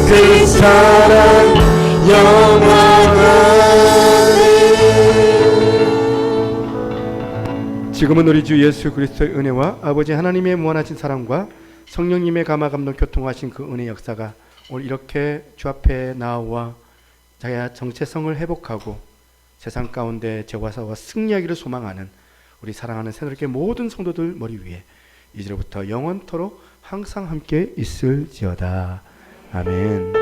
그 사랑 영원하네. 지금은 우리 주 예수 그리스도의 은혜와 아버지 하나님의 무한하신 사랑과 성령님의 감화 감동 교통하신 그 은혜 역사가 오늘 이렇게 주 앞에 나와 자기의 정체성을 회복하고 세상 가운데 재화사와 승리하기를 소망하는 우리 사랑하는 새누리교회 모든 성도들 머리 위에 이제로부터 영원토록 항상 함께 있을지어다. 아멘.